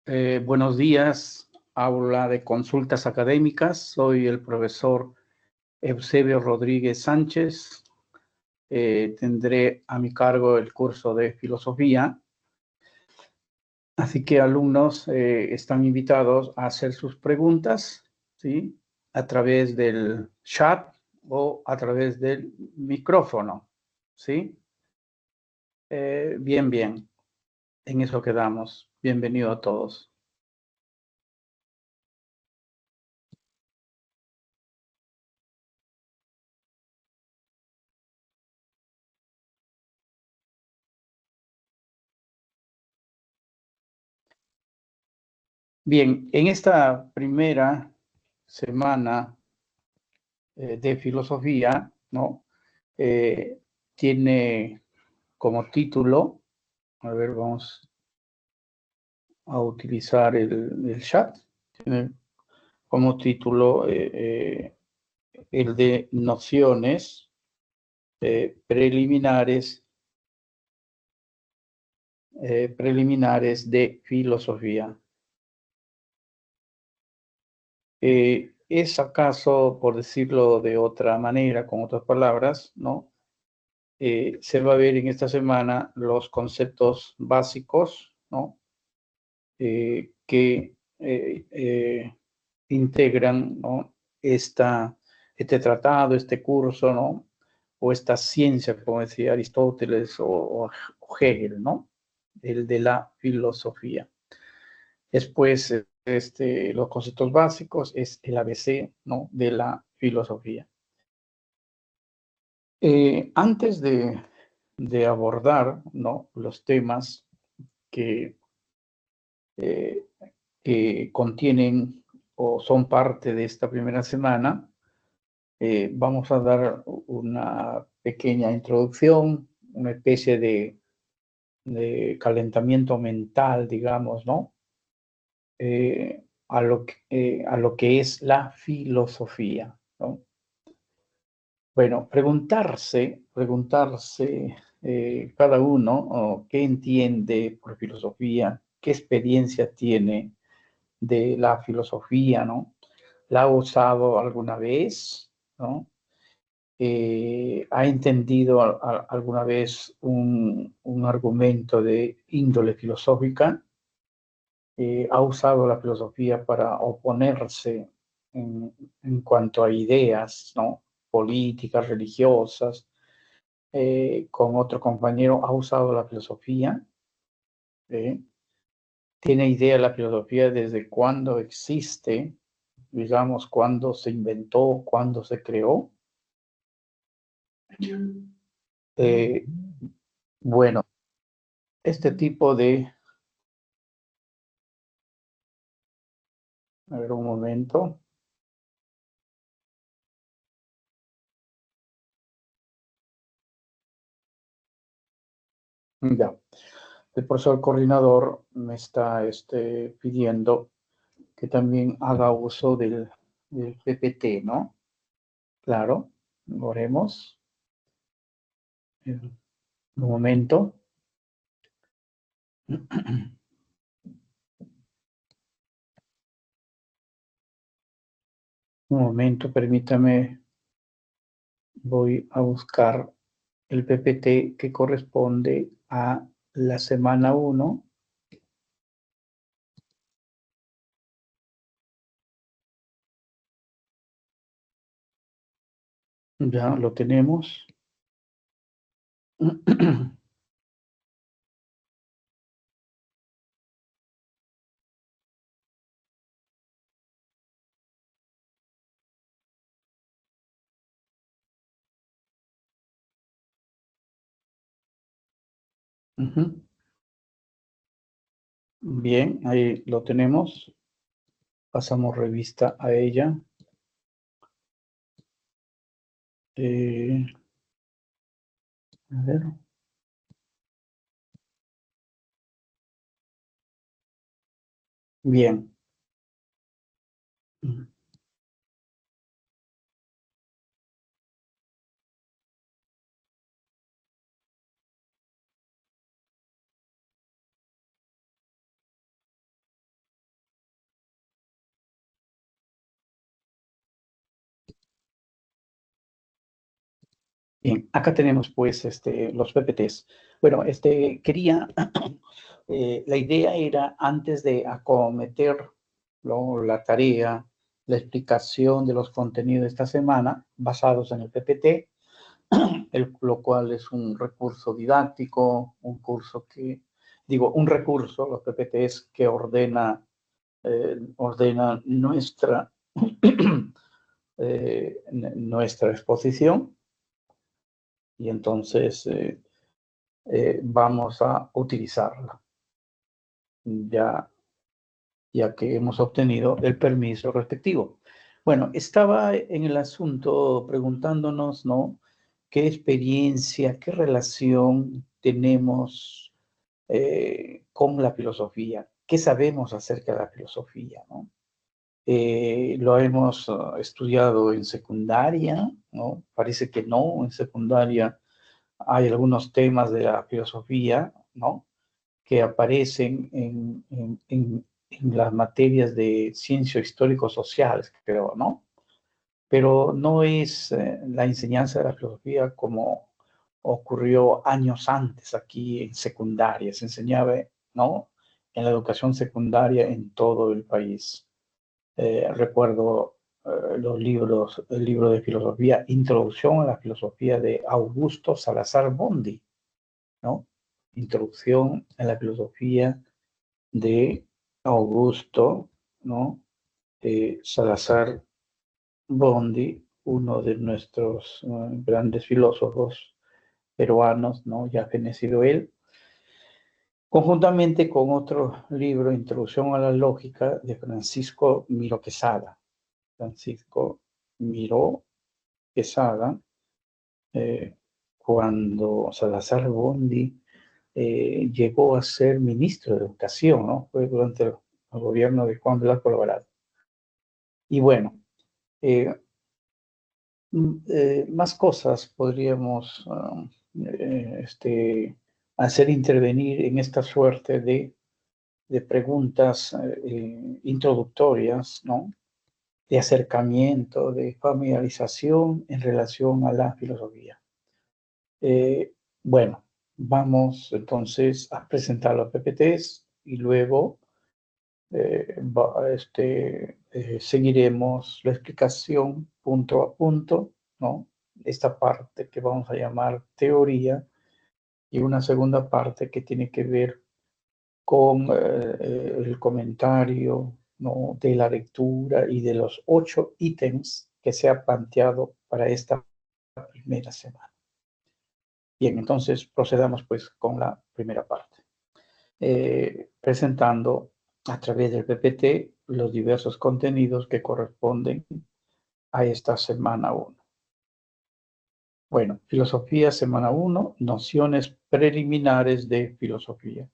Buenos días, aula de consultas académicas. Soy el profesor Eusebio Rodríguez Sánchez. Tendré a mi cargo el curso de filosofía. Así que alumnos están invitados a hacer sus preguntas, ¿sí? A través del chat o a través del micrófono, ¿sí? Bien. En eso quedamos. Bienvenido a todos. Bien, en esta primera semana de filosofía, ¿no? Tiene como título, a ver, vamos a utilizar el chat, tiene como título el de nociones preliminares de filosofía. ¿Es acaso, por decirlo de otra manera, con otras palabras, ¿no? Se va a ver en esta semana los conceptos básicos, ¿no? Que integran, ¿no? Este tratado, este curso, ¿no? O esta ciencia, como decía Aristóteles o Hegel, ¿no? El de la filosofía. Después, los conceptos básicos es el ABC, ¿no? De la filosofía. Antes de abordar, ¿no? Los temas que, eh, que contienen o son parte de esta primera semana, vamos a dar una pequeña introducción, una especie de calentamiento mental, digamos, ¿no? A lo que es la filosofía, ¿no? Bueno, preguntarse cada uno qué entiende por filosofía, qué experiencia tiene de la filosofía, ¿no? ¿La ha usado alguna vez, ¿no? ¿Ha entendido alguna vez un argumento de índole filosófica? ¿Ha usado la filosofía para oponerse en cuanto a ideas, ¿no? Políticas, religiosas? Con otro compañero ha usado la filosofía. ¿Eh? ¿Tiene idea de la filosofía desde cuándo existe? Digamos, cuándo se inventó, cuándo se creó. Eh, bueno, este tipo de... A ver, un momento. Ya. El profesor coordinador me está pidiendo que también haga uso del PPT, ¿no? Claro, oremos. Un momento. Un momento, permítame, voy a buscar el PPT que corresponde a la semana 1. Ya lo tenemos. Bien, ahí lo tenemos. Pasamos revista a ella. Eh, a ver. Bien. Bien, acá tenemos pues los PPTs. Bueno, quería, la idea era antes de acometer la tarea, la explicación de los contenidos de esta semana basados en el PPT, lo cual es un recurso didáctico, un curso que, digo, un recurso, los PPTs que ordena nuestra exposición, y entonces vamos a utilizarla, ya, ya que hemos obtenido el permiso respectivo. Bueno, estaba en el asunto preguntándonos, ¿no? ¿Qué experiencia, qué relación tenemos con la filosofía? ¿Qué sabemos acerca de la filosofía, no? Lo hemos estudiado en secundaria, ¿no? Parece que no, en secundaria hay algunos temas de la filosofía, ¿no? Que aparecen en las materias de ciencia histórico-sociales, creo, ¿no? Pero no es la enseñanza de la filosofía como ocurrió años antes aquí en secundaria. Se enseñaba, ¿no? En la educación secundaria en todo el país. Recuerdo el libro de filosofía, Introducción a la filosofía de Augusto Salazar Bondy, ¿no? Introducción a la filosofía de Augusto, ¿no? Salazar Bondy, uno de nuestros grandes filósofos peruanos, ¿no? Ya fenecido él, conjuntamente con otro libro, Introducción a la Lógica, de Francisco Miró Quesada. Francisco Miró Quesada, cuando Salazar Bondy llegó a ser ministro de Educación, ¿no? Fue durante el gobierno de Juan Blasco Alvarado. Y bueno, eh, más cosas podríamos hacer intervenir en esta suerte de preguntas introductorias, ¿no? De acercamiento, de familiarización en relación a la filosofía. Bueno, vamos entonces a presentar los PPTs y luego seguiremos la explicación punto a punto, ¿no? Esta parte que vamos a llamar teoría y una segunda parte que tiene que ver con el comentario, ¿no? De la lectura y de los 8 ítems que se ha planteado para esta primera semana. Bien, entonces procedamos pues con la primera parte. Presentando a través del PPT los diversos contenidos que corresponden a esta semana 1. Bueno, filosofía semana 1, nociones preliminares de filosofía.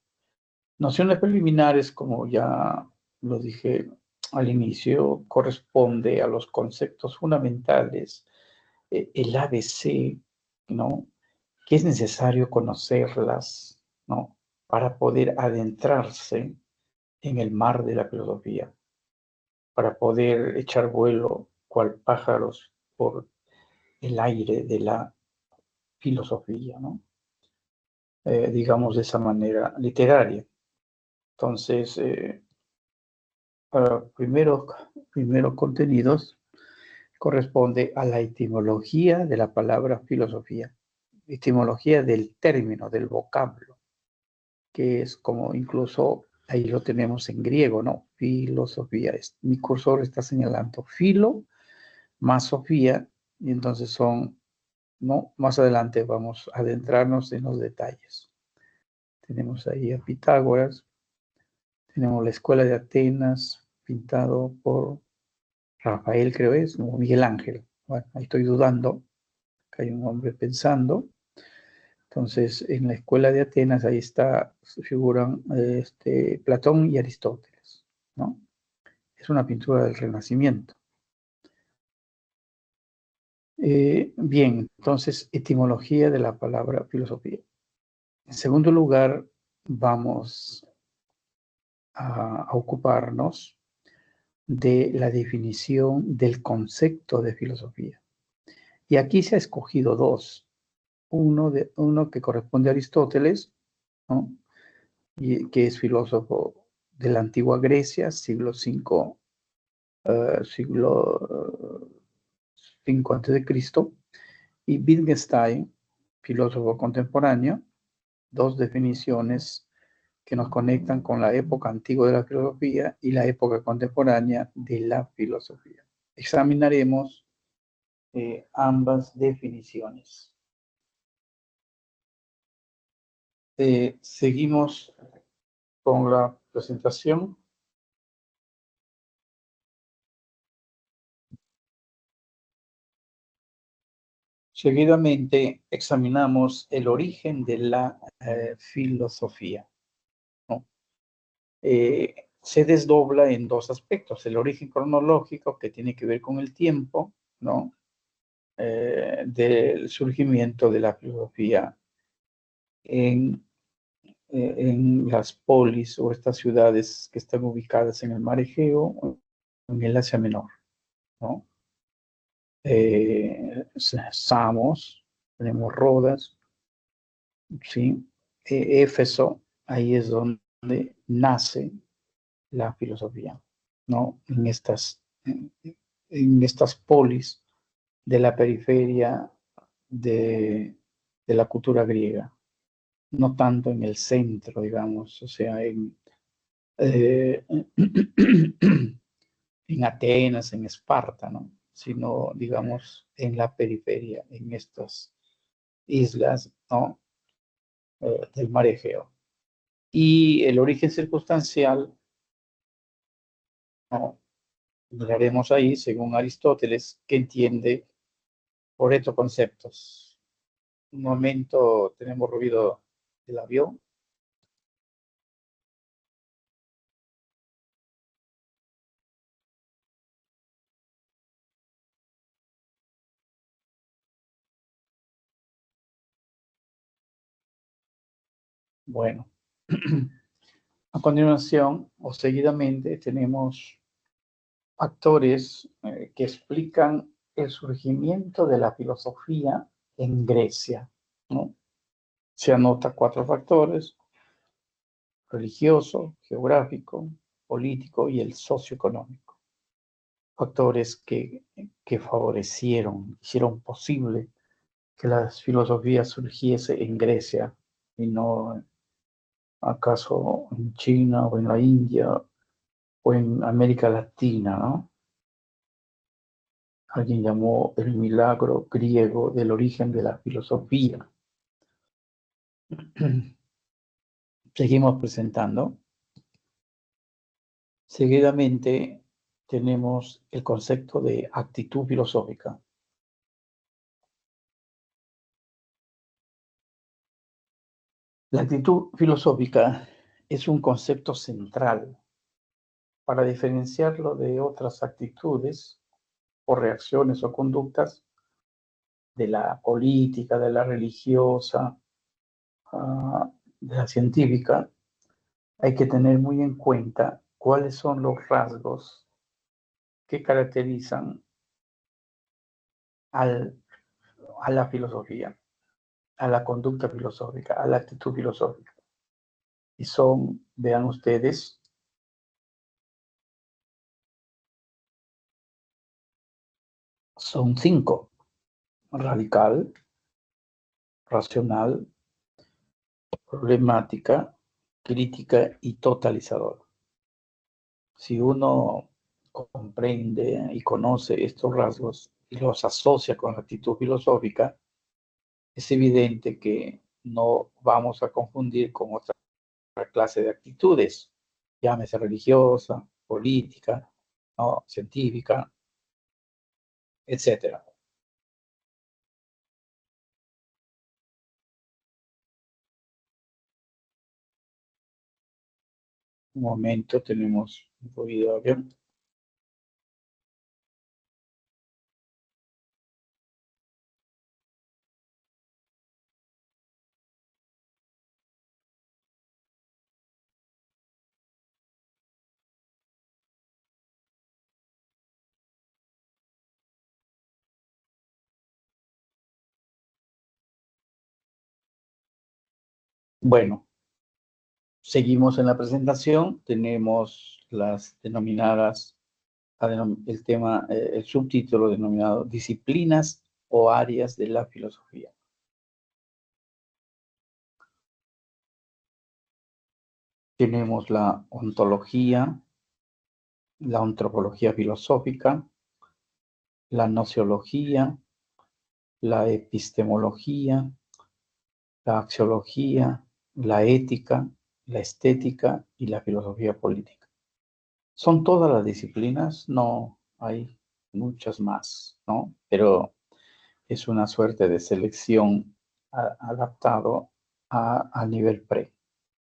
Nociones preliminares, como ya lo dije al inicio, corresponde a los conceptos fundamentales, el ABC, ¿no? Que es necesario conocerlas, ¿no? Para poder adentrarse en el mar de la filosofía, para poder echar vuelo cual pájaros por el aire de la filosofía, ¿no? Digamos de esa manera literaria. Entonces, primeros contenidos corresponde a la etimología de la palabra filosofía, etimología del término, del vocablo, que es como incluso ahí lo tenemos en griego, ¿no? Filosofía. Mi cursor está señalando filo más Sofía, y entonces ¿no? Más adelante vamos a adentrarnos en los detalles. Tenemos ahí a Pitágoras, tenemos la escuela de Atenas, pintado por Rafael, creo es, o Miguel Ángel. Bueno, ahí estoy dudando, que hay un hombre pensando. Entonces, en la escuela de Atenas, ahí figuran Platón y Aristóteles, ¿no? Es una pintura del Renacimiento. Bien, entonces, etimología de la palabra filosofía. En segundo lugar, vamos a ocuparnos de la definición del concepto de filosofía. Y aquí se ha escogido dos. uno que corresponde a Aristóteles, ¿no? Y que es filósofo de la antigua Grecia, siglo V antes de Cristo, y Wittgenstein, filósofo contemporáneo, dos definiciones que nos conectan con la época antigua de la filosofía y la época contemporánea de la filosofía. Examinaremos ambas definiciones. Seguimos con la presentación. Seguidamente examinamos el origen de la filosofía, ¿no? Se desdobla en dos aspectos: el origen cronológico, que tiene que ver con el tiempo, ¿no? Del surgimiento de la filosofía en, en las polis o estas ciudades que están ubicadas en el mar Egeo o en el Asia Menor, ¿no? Samos, tenemos Rodas, ¿sí? Éfeso, ahí es donde nace la filosofía, ¿no? En estas polis de la periferia de la cultura griega, no tanto en el centro, digamos, o sea, eh, en Atenas, en Esparta, ¿no? Sino, digamos, en la periferia, en estas islas, ¿no? Del mar Egeo. Y el origen circunstancial, ¿no? Miraremos ahí, según Aristóteles, que entiende por estos conceptos. Un momento, tenemos ruido del avión. Bueno, a continuación o seguidamente tenemos actores que explican el surgimiento de la filosofía en Grecia, ¿no? Se anota cuatro factores: religioso, geográfico, político y el socioeconómico. Factores que favorecieron, hicieron posible que la filosofía surgiese en Grecia y no acaso en China o en la India o en América Latina, ¿no? Alguien llamó el milagro griego del origen de la filosofía. Seguimos presentando. Seguidamente tenemos el concepto de actitud filosófica. La actitud filosófica es un concepto central para diferenciarlo de otras actitudes o reacciones o conductas de la política, de la religiosa, de la científica. Hay que tener muy en cuenta cuáles son los rasgos que caracterizan al, a la filosofía, a la conducta filosófica, a la actitud filosófica. Y son, vean ustedes, son cinco: radical, racional, problemática, crítica y totalizador. Si uno comprende y conoce estos rasgos y los asocia con la actitud filosófica, es evidente que no vamos a confundir con otra clase de actitudes, llámese religiosa, política, ¿no? Científica, etcétera. Un momento, tenemos un ruido bien. Bueno, seguimos en la presentación. Tenemos las denominadas, el tema, el subtítulo denominado Disciplinas o áreas de la filosofía. Tenemos la ontología, la antropología filosófica, la nociología, la epistemología, la axiología, la ética, la estética y la filosofía política. Son todas las disciplinas, no hay muchas más, ¿no? Pero es una suerte de selección adaptado a nivel pre,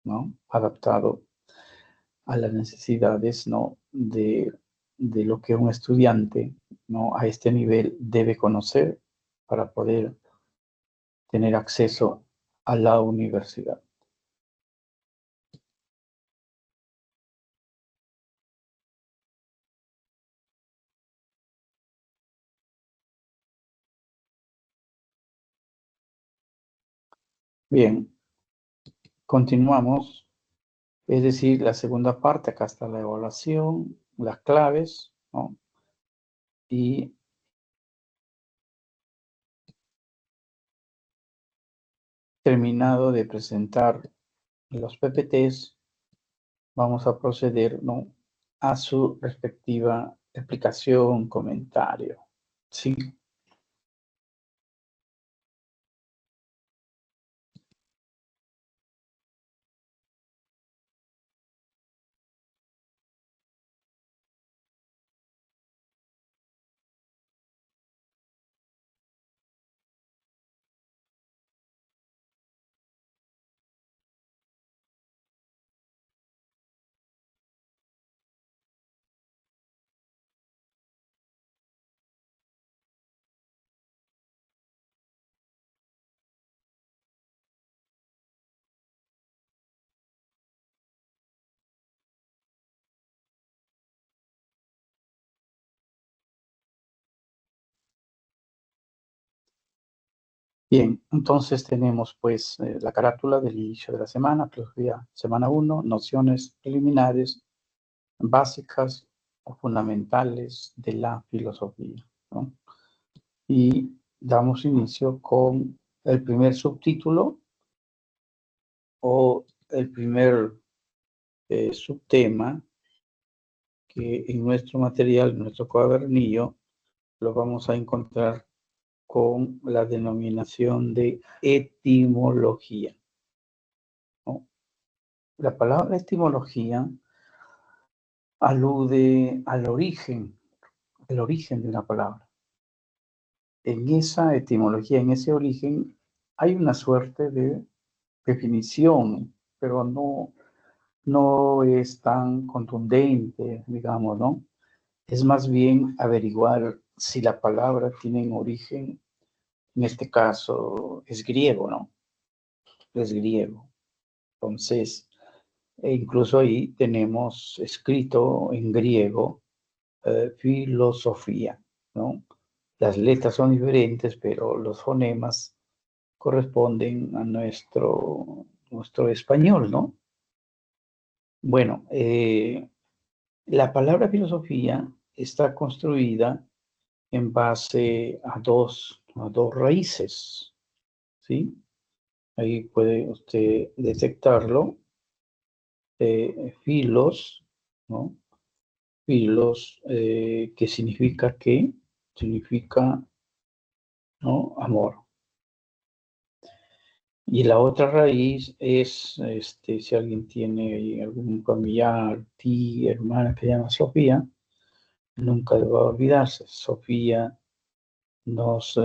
¿no? Adaptado a las necesidades, ¿no? De lo que un estudiante, ¿no? A este nivel debe conocer para poder tener acceso a la universidad. Bien, continuamos. Es decir, la segunda parte, acá está la evaluación, las claves, ¿no? Y terminado de presentar los PPTs, vamos a proceder, ¿no? A su respectiva explicación, comentario. ¿Sí? Bien, entonces tenemos pues la carátula del inicio de la semana, filosofía, semana 1, nociones preliminares, básicas o fundamentales de la filosofía, ¿no? Y damos inicio con el primer subtítulo o el primer subtema que en nuestro material, en nuestro cuadernillo, lo vamos a encontrar con la denominación de etimología, ¿no? La palabra etimología alude al origen de una palabra. En esa etimología, en ese origen, hay una suerte de definición, pero no es tan contundente, digamos, ¿no? Es más bien averiguar si la palabra tiene un origen, en este caso es griego, ¿no? Es griego. Entonces, incluso ahí tenemos escrito en griego filosofía, ¿no? Las letras son diferentes, pero los fonemas corresponden a nuestro español, ¿no? Bueno, la palabra filosofía está construida en base a dos raíces, ¿sí? Ahí puede usted detectarlo. Filos, ¿no? Filos, que significa qué? Significa, ¿no? Amor. Y la otra raíz es, si alguien tiene algún familiar, tía, hermana que se llama Sofía, nunca va a olvidarse. Sofía nos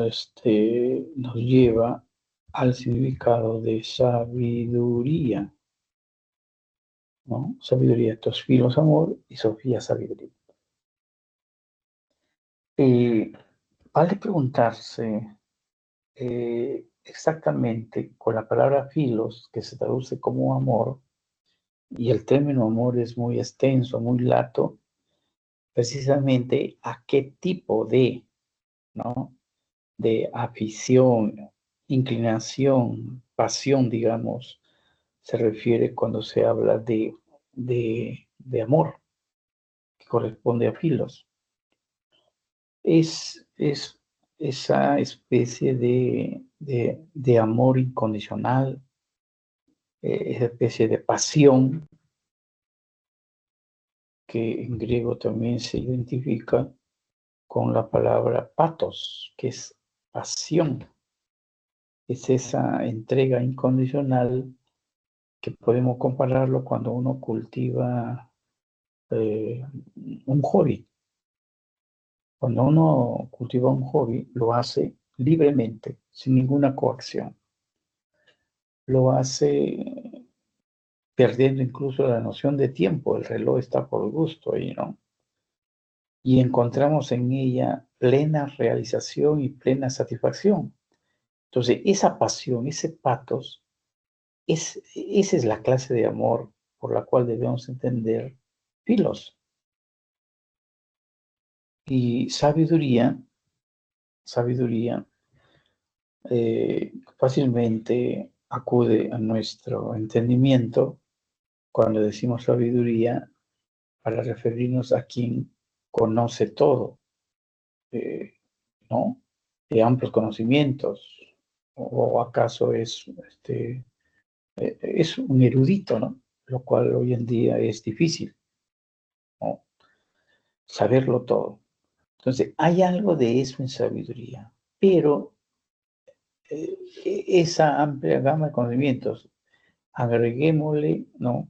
lleva al significado de sabiduría, ¿no? Sabiduría, entonces filos amor y Sofía sabiduría. Vale preguntarse exactamente con la palabra filos, que se traduce como amor, y el término amor es muy extenso, muy lato, precisamente a qué tipo de, ¿no? De afición, inclinación, pasión, digamos, se refiere cuando se habla de amor, que corresponde a filos. Es esa especie de amor incondicional, esa especie de pasión que en griego también se identifica con la palabra patos, que es pasión. Es esa entrega incondicional que podemos compararlo cuando uno cultiva un hobby. Cuando uno cultiva un hobby, lo hace libremente, sin ninguna coacción. Lo hace perdiendo incluso la noción de tiempo. El reloj está por gusto ahí, ¿no? Y encontramos en ella plena realización y plena satisfacción. Entonces, esa pasión, ese patos, esa es la clase de amor por la cual debemos entender filos. Y sabiduría fácilmente acude a nuestro entendimiento cuando decimos sabiduría para referirnos a quien conoce todo, ¿no? De amplios conocimientos, o acaso es un erudito, ¿no? Lo cual hoy en día es difícil, ¿no? Saberlo todo. Entonces, hay algo de eso en sabiduría, pero esa amplia gama de conocimientos, agreguémosle, ¿no?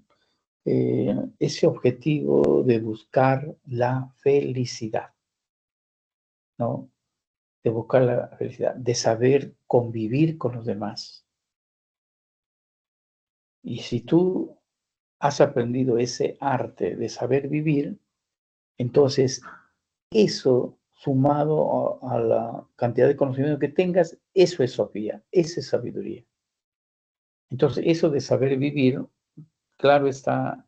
Ese objetivo de buscar la felicidad, ¿no? De buscar la felicidad, de saber convivir con los demás. Y si tú has aprendido ese arte de saber vivir, entonces eso sumado a la cantidad de conocimiento que tengas, eso es Sofía, esa es sabiduría. Entonces, eso de saber vivir, claro está,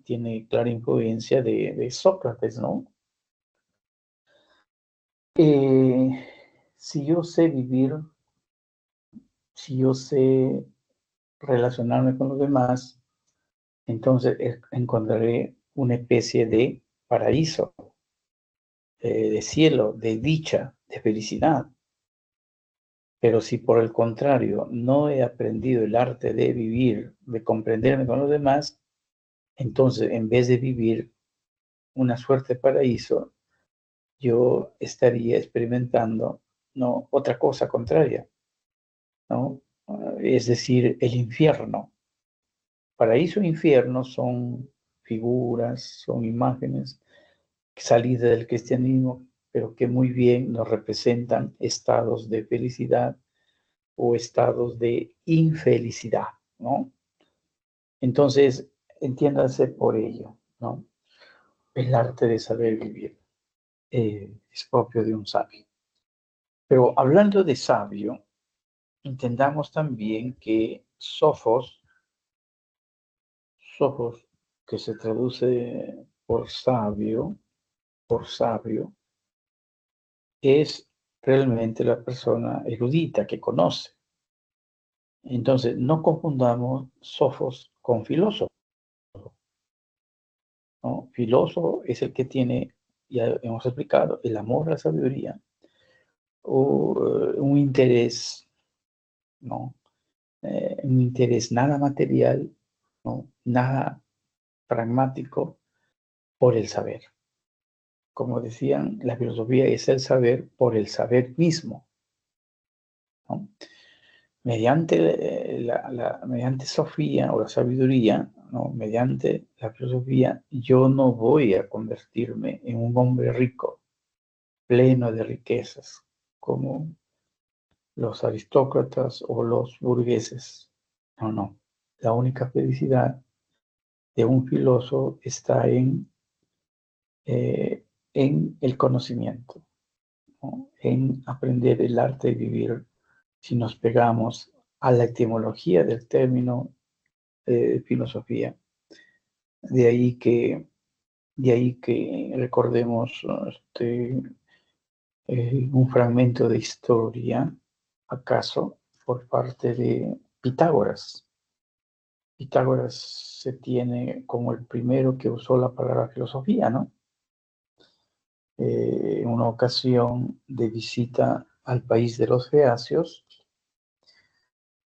tiene clara influencia de Sócrates, ¿no? Eh, si yo sé vivir, si yo sé relacionarme con los demás, entonces encontraré una especie de paraíso, de cielo, de dicha, de felicidad. Pero si por el contrario no he aprendido el arte de vivir, de comprenderme con los demás, entonces en vez de vivir una suerte de paraíso, yo estaría experimentando, ¿no?, otra cosa contraria, ¿no? Es decir, el infierno. Paraíso e infierno son figuras, son imágenes salidas del cristianismo, pero que muy bien nos representan estados de felicidad o estados de infelicidad, ¿no? Entonces, entiéndase por ello, ¿no? El arte de saber vivir es propio de un sabio. Pero hablando de sabio, entendamos también que Sofos, que se traduce por sabio, es realmente la persona erudita que conoce. Entonces, no confundamos Sofos con filósofo, ¿no? Filósofo es el que tiene, ya hemos explicado, el amor a la sabiduría o un interés, ¿no? Un interés nada material, ¿no? Nada pragmático por el saber. Como decían, la filosofía es el saber por el saber mismo, ¿no? Mediante Sofía o la sabiduría, ¿no? Mediante la filosofía, yo no voy a convertirme en un hombre rico, pleno de riquezas, como los aristócratas o los burgueses. No, no. La única felicidad de un filósofo está en el conocimiento, ¿no? En aprender el arte de vivir. Si nos pegamos a la etimología del término filosofía, de ahí que, de ahí que recordemos un fragmento de historia, acaso, por parte de Pitágoras. Pitágoras se tiene como el primero que usó la palabra filosofía, ¿no? En una ocasión de visita al país de los Feacios,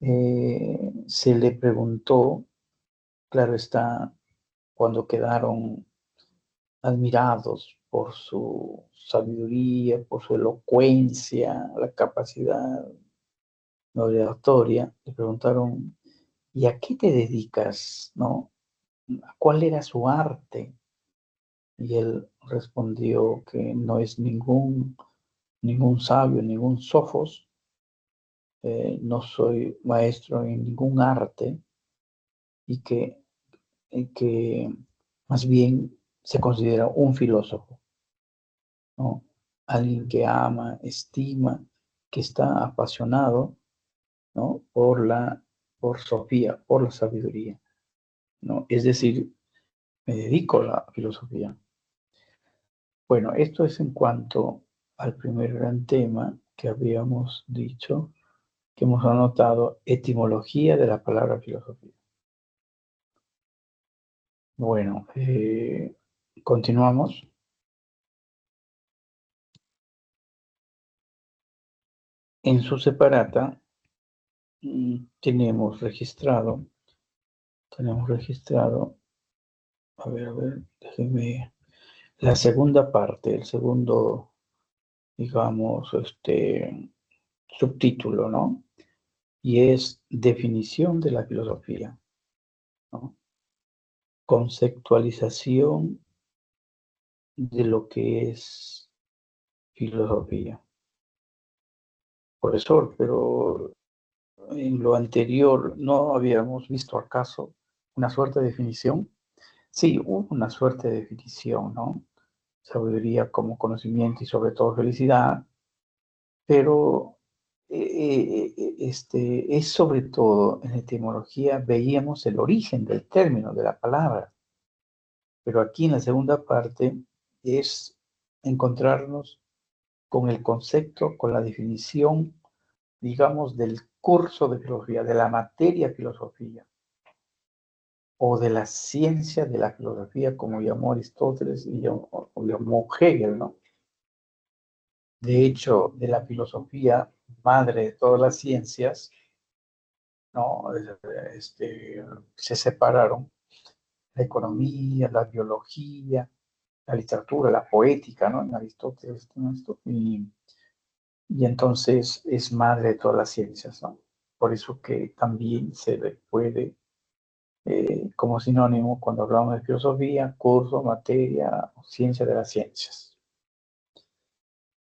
se le preguntó, claro está, cuando quedaron admirados por su sabiduría, por su elocuencia, la capacidad oratoria, le preguntaron, ¿y a qué te dedicas? ¿No? ¿Cuál era su arte? Y él respondió que no es ningún sabio, ningún sofos, no soy maestro en ningún arte y que más bien se considera un filósofo, ¿no? Alguien que ama, estima, que está apasionado, ¿no? Por Sofía, por la sabiduría, ¿no? Es decir, me dedico a la filosofía. Bueno, esto es en cuanto al primer gran tema que habíamos dicho, que hemos anotado, etimología de la palabra filosofía. Bueno, continuamos. En su separata tenemos registrado, a ver, déjenme, la segunda parte, el segundo, digamos, subtítulo, ¿no? Y es definición de la filosofía, ¿no? Conceptualización de lo que es filosofía. Profesor, pero en lo anterior no habíamos visto acaso una suerte de definición. Sí, hubo una suerte de definición, ¿no? Sabiduría como conocimiento y sobre todo felicidad, pero es sobre todo en la etimología veíamos el origen del término, de la palabra, pero aquí en la segunda parte es encontrarnos con el concepto, con la definición, digamos, del curso de filosofía, de la materia filosofía, o de la ciencia de la filosofía, como llamó Aristóteles y llamó Hegel, ¿no? De hecho, de la filosofía, madre de todas las ciencias, ¿no? Se separaron la economía, la biología, la literatura, la poética, ¿no? En Aristóteles, ¿no? Y entonces es madre de todas las ciencias, ¿no? Por eso que también se le puede, como sinónimo, cuando hablamos de filosofía, curso, materia, ciencia de las ciencias.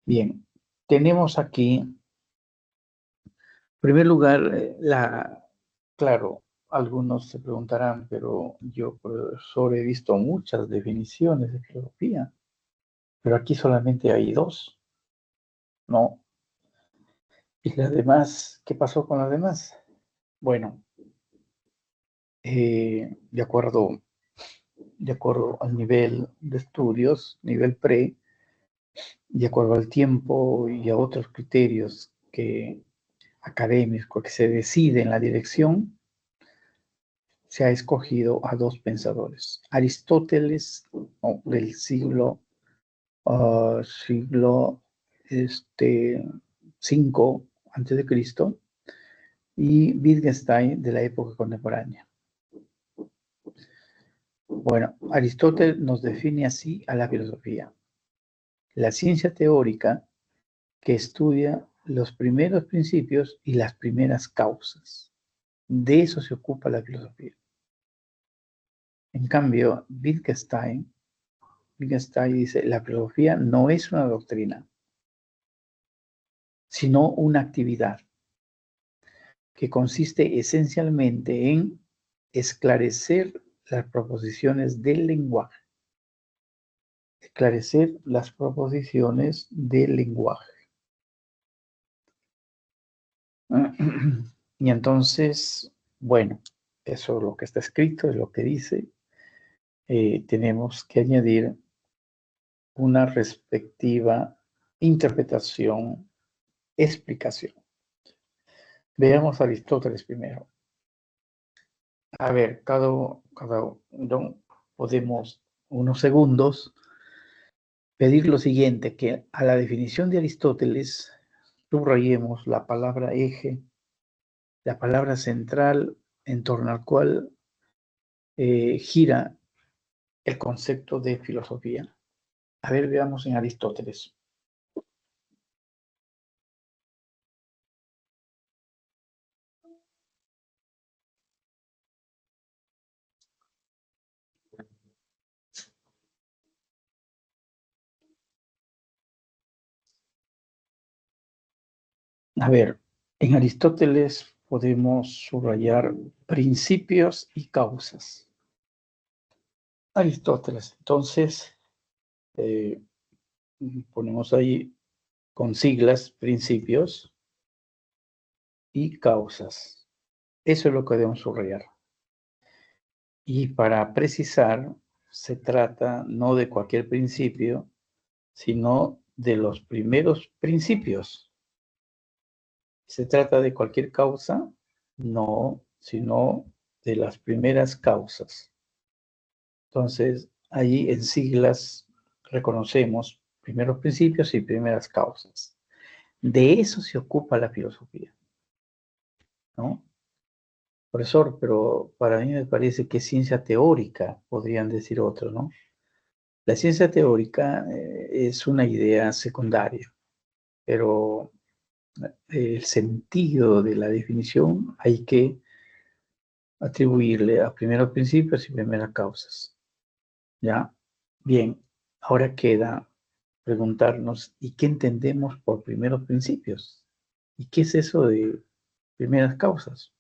Bien, tenemos aquí, en primer lugar, claro, algunos se preguntarán, pero yo, profesor, he visto muchas definiciones de filosofía, pero aquí solamente hay dos, ¿no? Y las demás, ¿qué pasó con las demás? Bueno, de acuerdo al nivel de estudios, nivel pre, de acuerdo al tiempo y a otros criterios académicos que se decide en la dirección, se ha escogido a dos pensadores. Aristóteles, del siglo V antes de Cristo, y Wittgenstein de la época contemporánea. Bueno, Aristóteles nos define así a la filosofía: la ciencia teórica que estudia los primeros principios y las primeras causas. De eso se ocupa la filosofía. En cambio, Wittgenstein dice, la filosofía no es una doctrina, sino una actividad que consiste esencialmente en esclarecer las proposiciones del lenguaje. Esclarecer las proposiciones del lenguaje. Y entonces, bueno, eso es lo que está escrito, es lo que dice. Tenemos que añadir una respectiva interpretación, explicación. Veamos a Aristóteles primero. A ver, cada uno podemos, unos segundos, pedir lo siguiente, que a la definición de Aristóteles subrayemos la palabra eje, la palabra central en torno al cual gira el concepto de filosofía. A ver, veamos en Aristóteles. A ver, en Aristóteles podemos subrayar principios y causas. Aristóteles, entonces, eh, ponemos ahí con siglas principios y causas. Eso es lo que debemos subrayar. Y para precisar, se trata no de cualquier principio, sino de los primeros principios. ¿Se trata de cualquier causa? No, sino de las primeras causas. Entonces, ahí en siglas reconocemos primeros principios y primeras causas. De eso se ocupa la filosofía, ¿no? Profesor, pero para mí me parece que es ciencia teórica, podrían decir otros, ¿no? La ciencia teórica es una idea secundaria, pero el sentido de la definición hay que atribuirle a primeros principios y primeras causas. ¿Ya? Bien, ahora queda preguntarnos, ¿y qué entendemos por primeros principios? ¿Y qué es eso de primeras causas?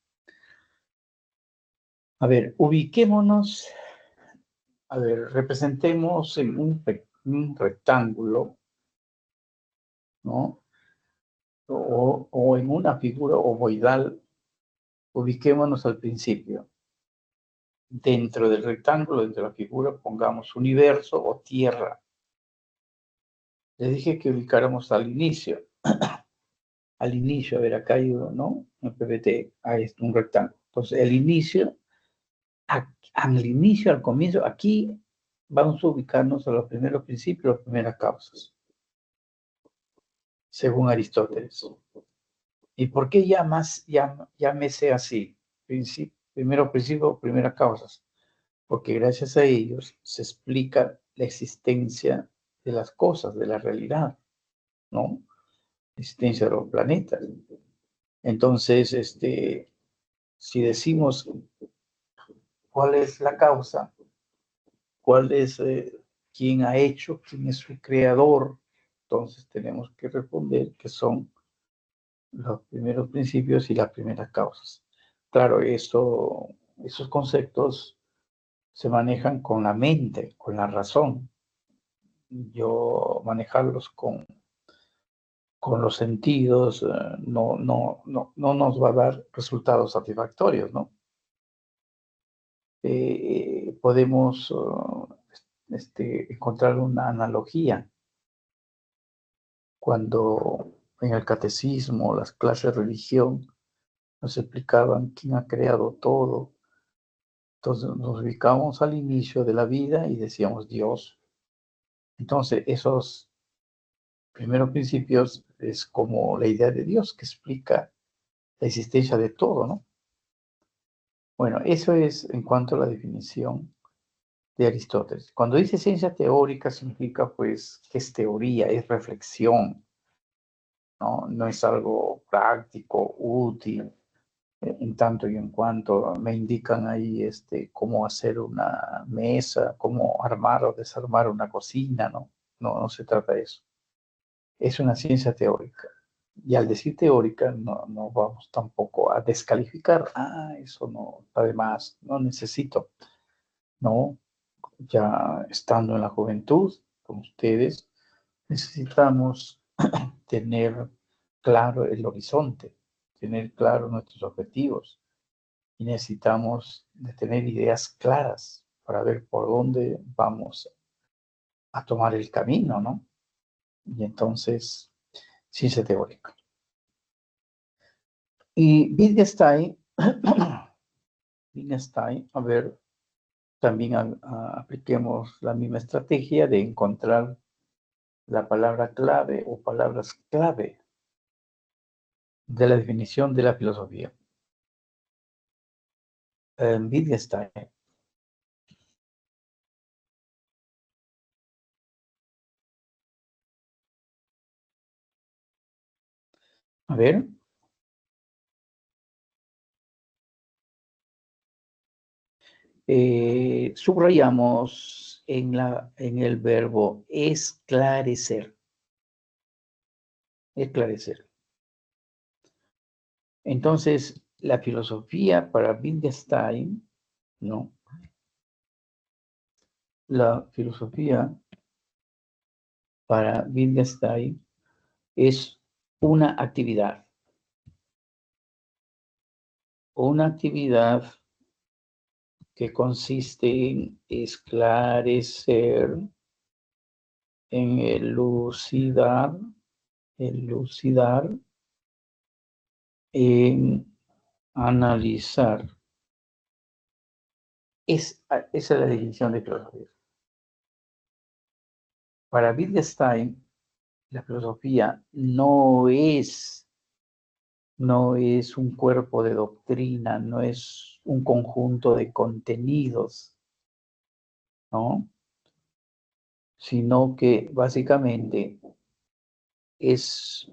A ver, ubiquémonos, a ver, representemos en un rectángulo, ¿no? O en una figura ovoidal, ubiquémonos al principio. Dentro del rectángulo, dentro de la figura, pongamos universo o tierra. Les dije que ubicáramos al inicio. Al inicio, a ver, acá hay uno, ¿no? Un PPT, ahí está un rectángulo. Entonces, el inicio, al inicio, al comienzo, aquí vamos a ubicarnos a los primeros principios, las primeras causas, según Aristóteles. ¿Y por qué llámese así? Primero principio, primeras causas. Porque gracias a ellos se explica la existencia de las cosas, de la realidad, ¿no? La existencia de los planetas. Entonces, si decimos cuál es la causa, cuál es quién ha hecho, quién es su creador, entonces tenemos que responder que son los primeros principios y las primeras causas. Claro, esos conceptos se manejan con la mente, con la razón. Yo manejarlos con los sentidos no nos va a dar resultados satisfactorios, ¿no? Podemos encontrar una analogía cuando en el catecismo, las clases de religión, nos explicaban quién ha creado todo. Entonces nos ubicamos al inicio de la vida y decíamos Dios. Entonces esos primeros principios es como la idea de Dios que explica la existencia de todo, ¿no? Bueno, eso es en cuanto a la definición de Aristóteles. Cuando dice ciencia teórica significa pues que es teoría, es reflexión, ¿no? No es algo práctico, útil, en tanto y en cuanto me indican ahí cómo hacer una mesa, cómo armar o desarmar una cocina, ¿no? No se trata de eso. Es una ciencia teórica. Y al decir teórica, no vamos tampoco a descalificar. Ah, eso no, además, no necesito. No, ya estando en la juventud, como ustedes, necesitamos tener claro el horizonte, tener claro nuestros objetivos y necesitamos de tener ideas claras para ver por dónde vamos a tomar el camino, ¿no? Y entonces, ciencia teórica. Y Wittgenstein Wittgenstein, a ver, también apliquemos la misma estrategia de encontrar la palabra clave o palabras clave de la definición de la filosofía. Wittgenstein. A ver. Subrayamos en el verbo esclarecer. Esclarecer. Entonces, la filosofía para Wittgenstein, ¿no? La filosofía para Wittgenstein es una actividad que consiste en esclarecer, en elucidar, en analizar. Esa es la definición de filosofía. Para Wittgenstein, la filosofía no es un cuerpo de doctrina, no es un conjunto de contenidos, ¿no? Sino que básicamente es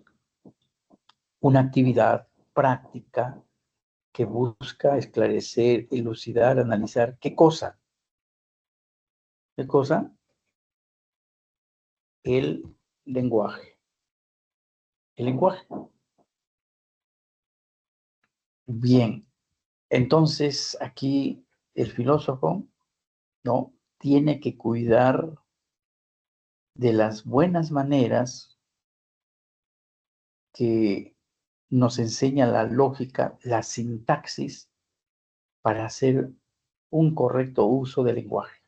una actividad práctica que busca esclarecer, elucidar, analizar. ¿Qué cosa? ¿Qué cosa? El lenguaje. El lenguaje. Bien. Entonces, aquí el filósofo, ¿no? Tiene que cuidar de las buenas maneras que nos enseña la lógica, la sintaxis, para hacer un correcto uso del lenguaje.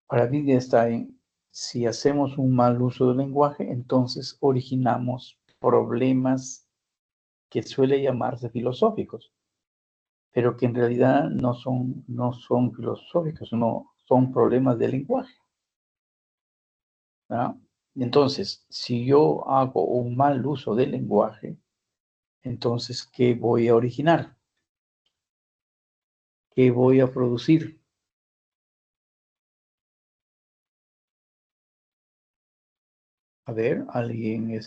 Para Wittgenstein, si hacemos un mal uso del lenguaje, entonces originamos problemas que suele llamarse filosóficos, pero que en realidad no son filosóficos, no son problemas del lenguaje, ¿no? Entonces, si yo hago un mal uso del lenguaje, entonces, ¿qué voy a originar? ¿Qué voy a producir? A ver, alguien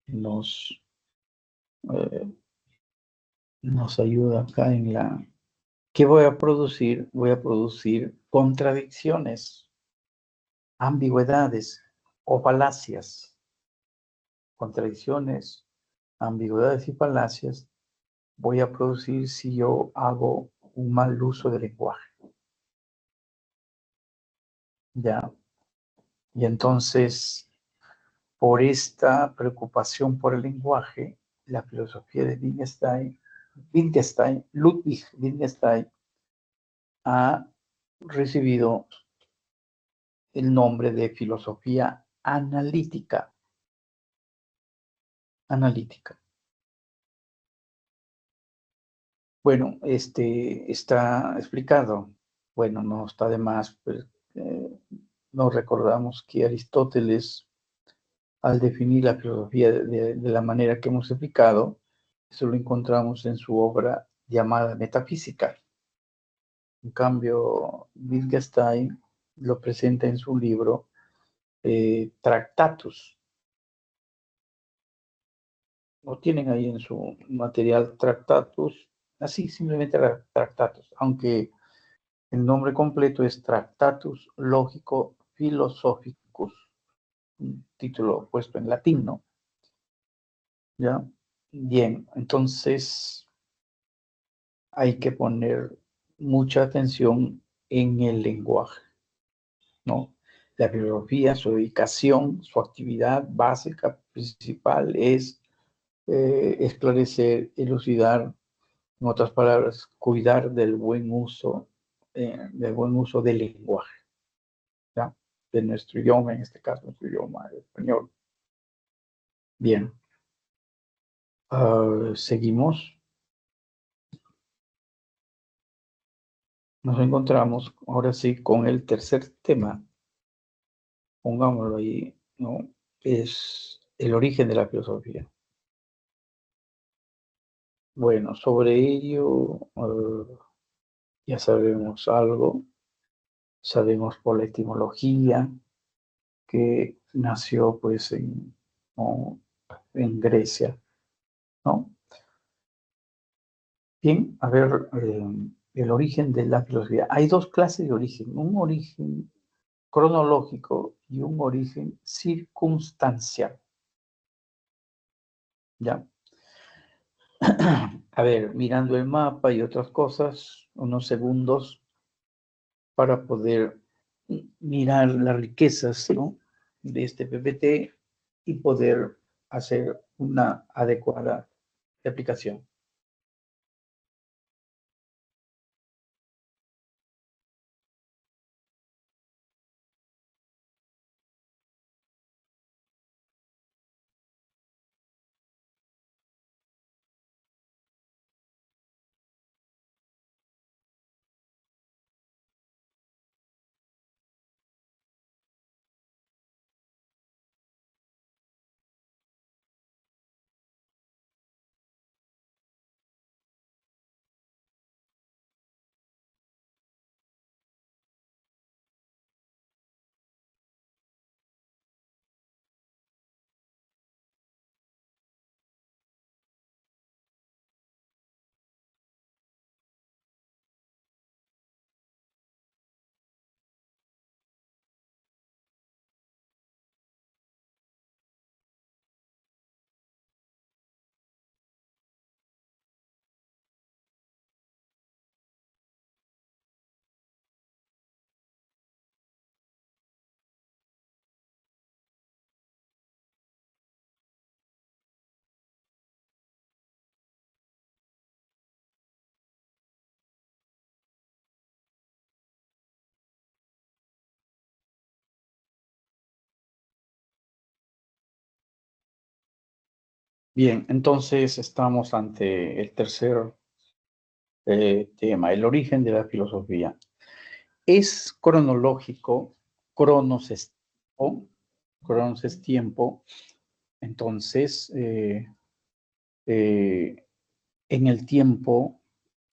nos, eh, nos ayuda acá en la... ¿Qué voy a producir? Voy a producir contradicciones, ambigüedades o falacias. Contradicciones, ambigüedades y falacias voy a producir si yo hago un mal uso del lenguaje. ¿Ya? Y entonces, por esta preocupación por el lenguaje, la filosofía de Ludwig Wittgenstein, ha recibido el nombre de filosofía analítica. Analítica. Bueno, está explicado. Bueno, no está de más, pues, nos recordamos que Aristóteles, al definir la filosofía de la manera que hemos explicado, eso lo encontramos en su obra llamada Metafísica. En cambio, Wittgenstein lo presenta en su libro Tractatus. Lo tienen ahí en su material Tractatus, así simplemente Tractatus, aunque el nombre completo es Tractatus Logico Philosophicus, un título puesto en latín, ¿no? ¿Ya? Bien, entonces hay que poner mucha atención en el lenguaje, ¿no? La filosofía, su dedicación, su actividad básica, principal, es esclarecer, elucidar, en otras palabras, cuidar del buen uso del lenguaje, ¿ya? De nuestro idioma, en este caso, nuestro idioma español. Bien. Seguimos. Nos encontramos ahora sí con el tercer tema, pongámoslo ahí, ¿no? Es el origen de la filosofía. Bueno, sobre ello ya sabemos algo, sabemos por la etimología que nació pues ¿no? en Grecia, ¿no? Bien, a ver, el origen de la filosofía. Hay dos clases de origen, un origen cronológico y un origen circunstancial, ¿ya? A ver, mirando el mapa y otras cosas, unos segundos para poder mirar las riquezas, ¿no? de este PPT y poder hacer una adecuada aplicación. Bien, entonces estamos ante el tercer tema, el origen de la filosofía. Es cronológico, cronos es tiempo, cronos es tiempo, entonces eh, en el tiempo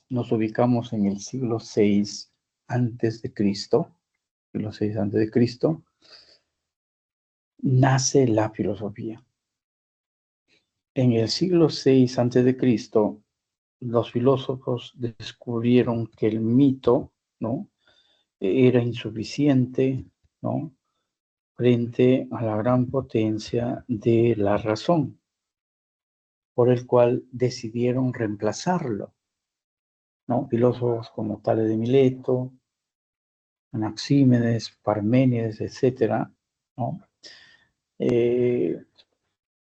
nos ubicamos en el siglo VI antes de Cristo, siglo VI antes de Cristo, nace la filosofía. En el siglo VI antes de Cristo, los filósofos descubrieron que el mito, ¿no? era insuficiente, ¿no? frente a la gran potencia de la razón, por el cual decidieron reemplazarlo, ¿no? Filósofos como Tales de Mileto, Anaxímenes, Parménides, etcétera, ¿no? Eh,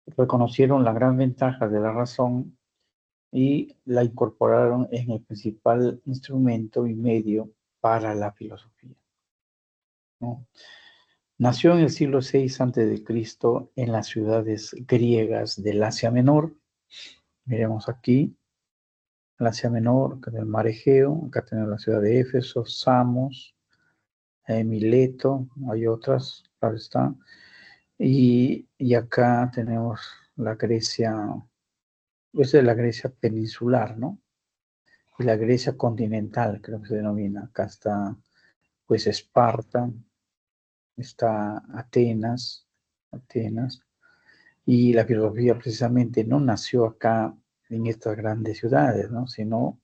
reconocieron la gran ventaja de la razón y la incorporaron en el principal instrumento y medio para la filosofía, ¿no? Nació en el siglo VI antes de Cristo en las ciudades griegas del Asia Menor. Miremos aquí, el Asia Menor, acá en el mar Egeo, acá tenemos la ciudad de Éfeso, Samos, Mileto, hay otras, claro está. Y acá tenemos la Grecia, esa es la Grecia peninsular, ¿no? Y la Grecia continental, creo que se denomina. Acá está, pues, Esparta, está Atenas, y la filosofía precisamente no nació acá en estas grandes ciudades, ¿no? Sino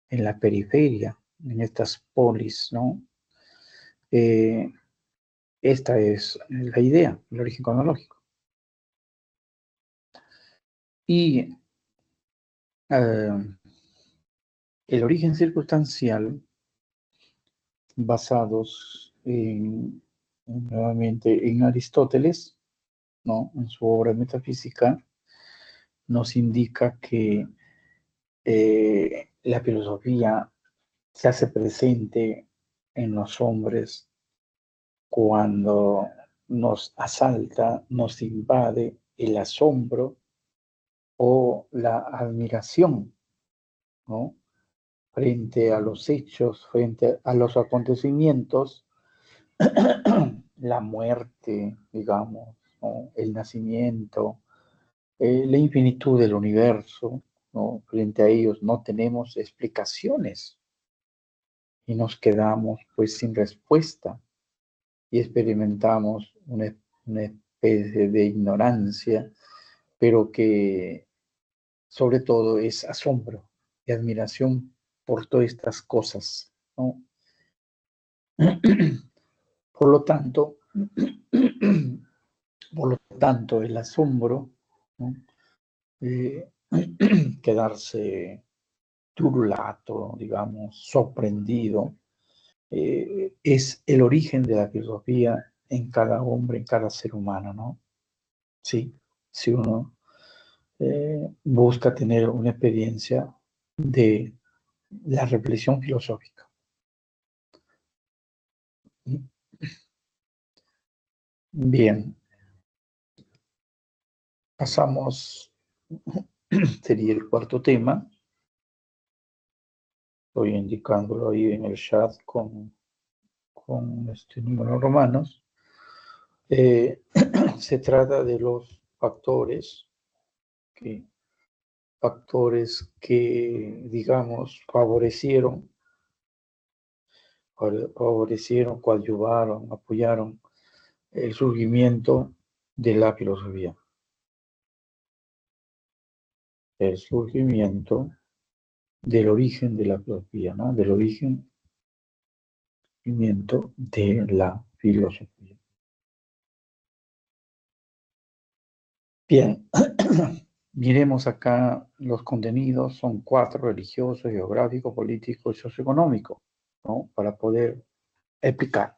en la periferia, en estas polis, ¿no? Eh, esta es la idea, el origen cronológico. Y el origen circunstancial, basados nuevamente en Aristóteles, ¿no? en su obra metafísica, nos indica que la filosofía se hace presente en los hombres cuando nos asalta, nos invade el asombro o la admiración, ¿no? Frente a los hechos, frente a los acontecimientos, la muerte, digamos, ¿no? El nacimiento, la infinitud del universo, ¿no? Frente a ellos no tenemos explicaciones y nos quedamos pues sin respuesta y experimentamos una especie de ignorancia, pero que sobre todo es asombro y admiración por todas estas cosas, ¿no? Por lo tanto, el asombro, ¿no? Eh, quedarse turulato, digamos, sorprendido, es el origen de la filosofía en cada hombre, en cada ser humano, ¿no? Sí, si uno busca tener una experiencia de la reflexión filosófica. Bien, pasamos, sería el cuarto tema. Estoy indicándolo ahí en el chat con este número romanos. Se trata de los que, factores que digamos, coadyuvaron, apoyaron el surgimiento de la filosofía. El surgimiento del origen de la filosofía, ¿no? Del surgimiento de la filosofía. Bien, miremos acá los contenidos, son 4: religioso, geográfico, político y socioeconómico, ¿no? Para poder explicar.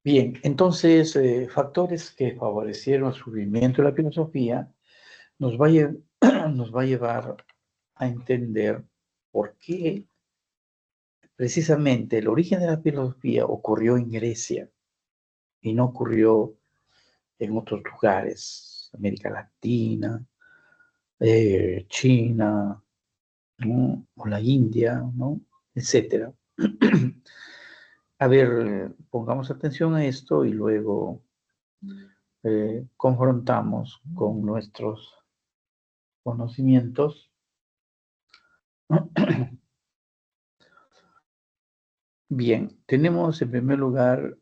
Bien, entonces, factores que favorecieron el surgimiento de la filosofía nos va nos va a llevar a entender por qué precisamente el origen de la filosofía ocurrió en Grecia y no ocurrió en otros lugares, América Latina, China, ¿no? O la India, ¿no? Etcétera. A ver, pongamos atención a esto y luego confrontamos con nuestros conocimientos. Bien, tenemos en primer lugar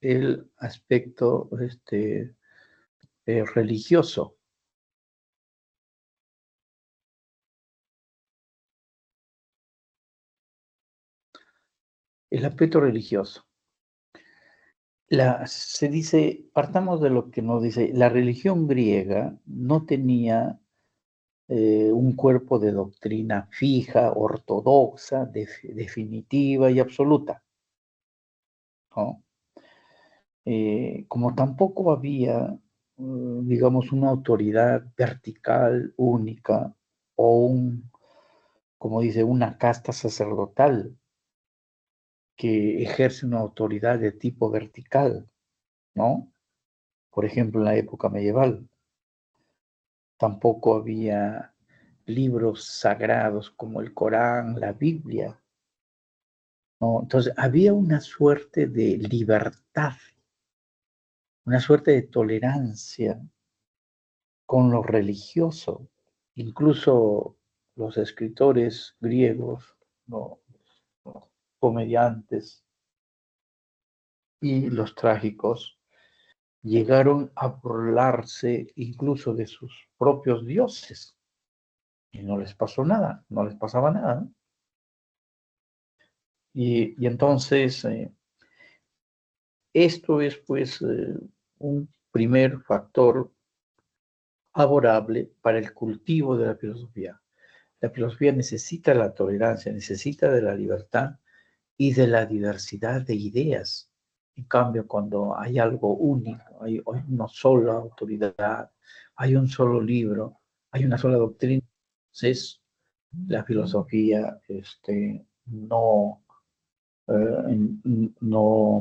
el aspecto religioso. El aspecto religioso. Se dice, partamos de lo que nos dice, la religión griega no tenía un cuerpo de doctrina fija, ortodoxa, definitiva y absoluta, ¿no? Como tampoco había, digamos, una autoridad vertical única o como dice, una casta sacerdotal que ejerce una autoridad de tipo vertical, ¿no? Por ejemplo, en la época medieval. Tampoco había libros sagrados como el Corán, la Biblia, ¿no? Entonces, había una suerte de libertad, una suerte de tolerancia con lo religioso. Incluso los escritores griegos, ¿no? Los comediantes y los trágicos, llegaron a burlarse incluso de sus propios dioses y no les pasó nada, no les pasaba nada. Y entonces esto es pues un primer factor favorable para el cultivo de la filosofía. La filosofía necesita la tolerancia, necesita de la libertad y de la diversidad de ideas. En cambio, cuando hay algo único, hay una sola autoridad, hay un solo libro, hay una sola doctrina, entonces la filosofía no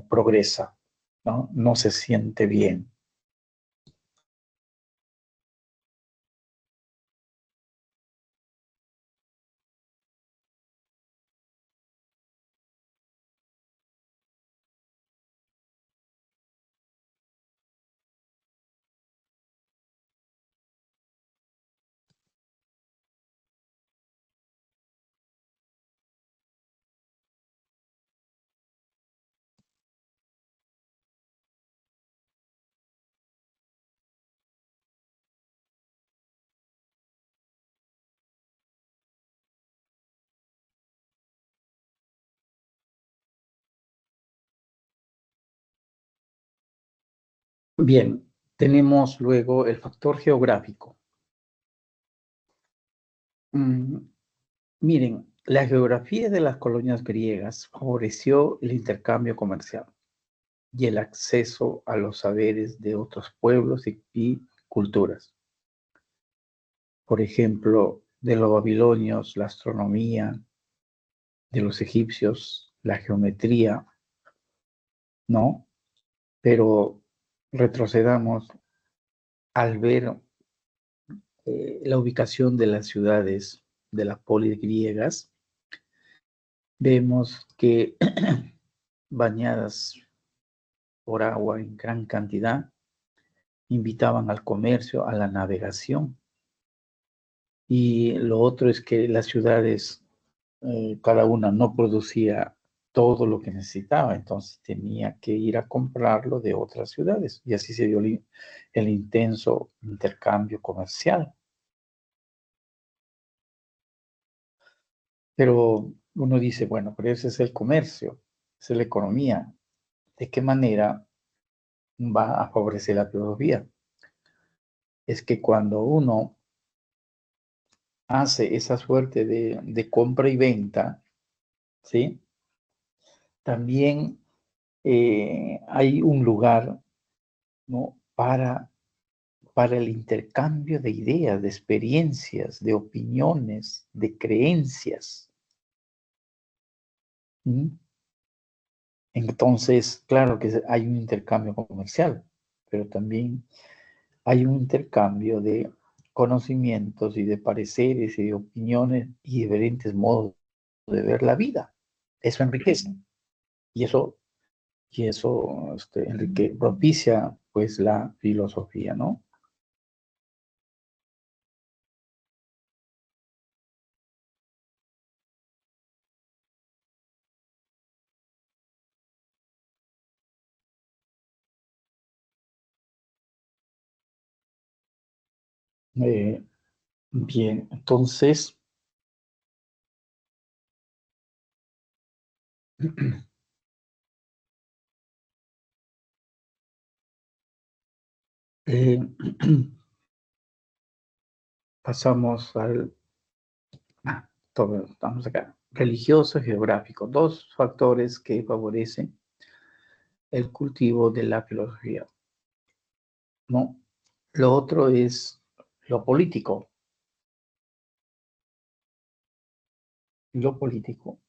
progresa, ¿no? No se siente bien. Bien, tenemos luego el factor geográfico. Mm, Miren, la geografía de las colonias griegas favoreció el intercambio comercial y el acceso a los saberes de otros pueblos y culturas. Por ejemplo, de los babilonios, la astronomía, de los egipcios, la geometría, ¿no? Pero retrocedamos al ver la ubicación de las ciudades de las polis griegas, vemos que bañadas por agua en gran cantidad, invitaban al comercio, a la navegación. Y lo otro es que las ciudades, cada una no producía todo lo que necesitaba, entonces tenía que ir a comprarlo de otras ciudades. Y así se dio el intenso intercambio comercial. Pero uno dice, bueno, pero ese es el comercio, esa es la economía. ¿De qué manera va a favorecer la filosofía? Es que cuando uno hace esa suerte de compra y venta, ¿sí? También hay un lugar, ¿no? Para el intercambio de ideas, de experiencias, de opiniones, de creencias. ¿Mm? Entonces, claro que hay un intercambio comercial, pero también hay un intercambio de conocimientos y de pareceres y de opiniones y diferentes modos de ver la vida. Eso enriquece y eso propicia pues la filosofía, ¿no? Eh, bien, entonces, eh, pasamos al, estamos acá, religioso y geográfico, dos factores que favorecen el cultivo de la filosofía, ¿no? Lo otro es lo político. Lo político.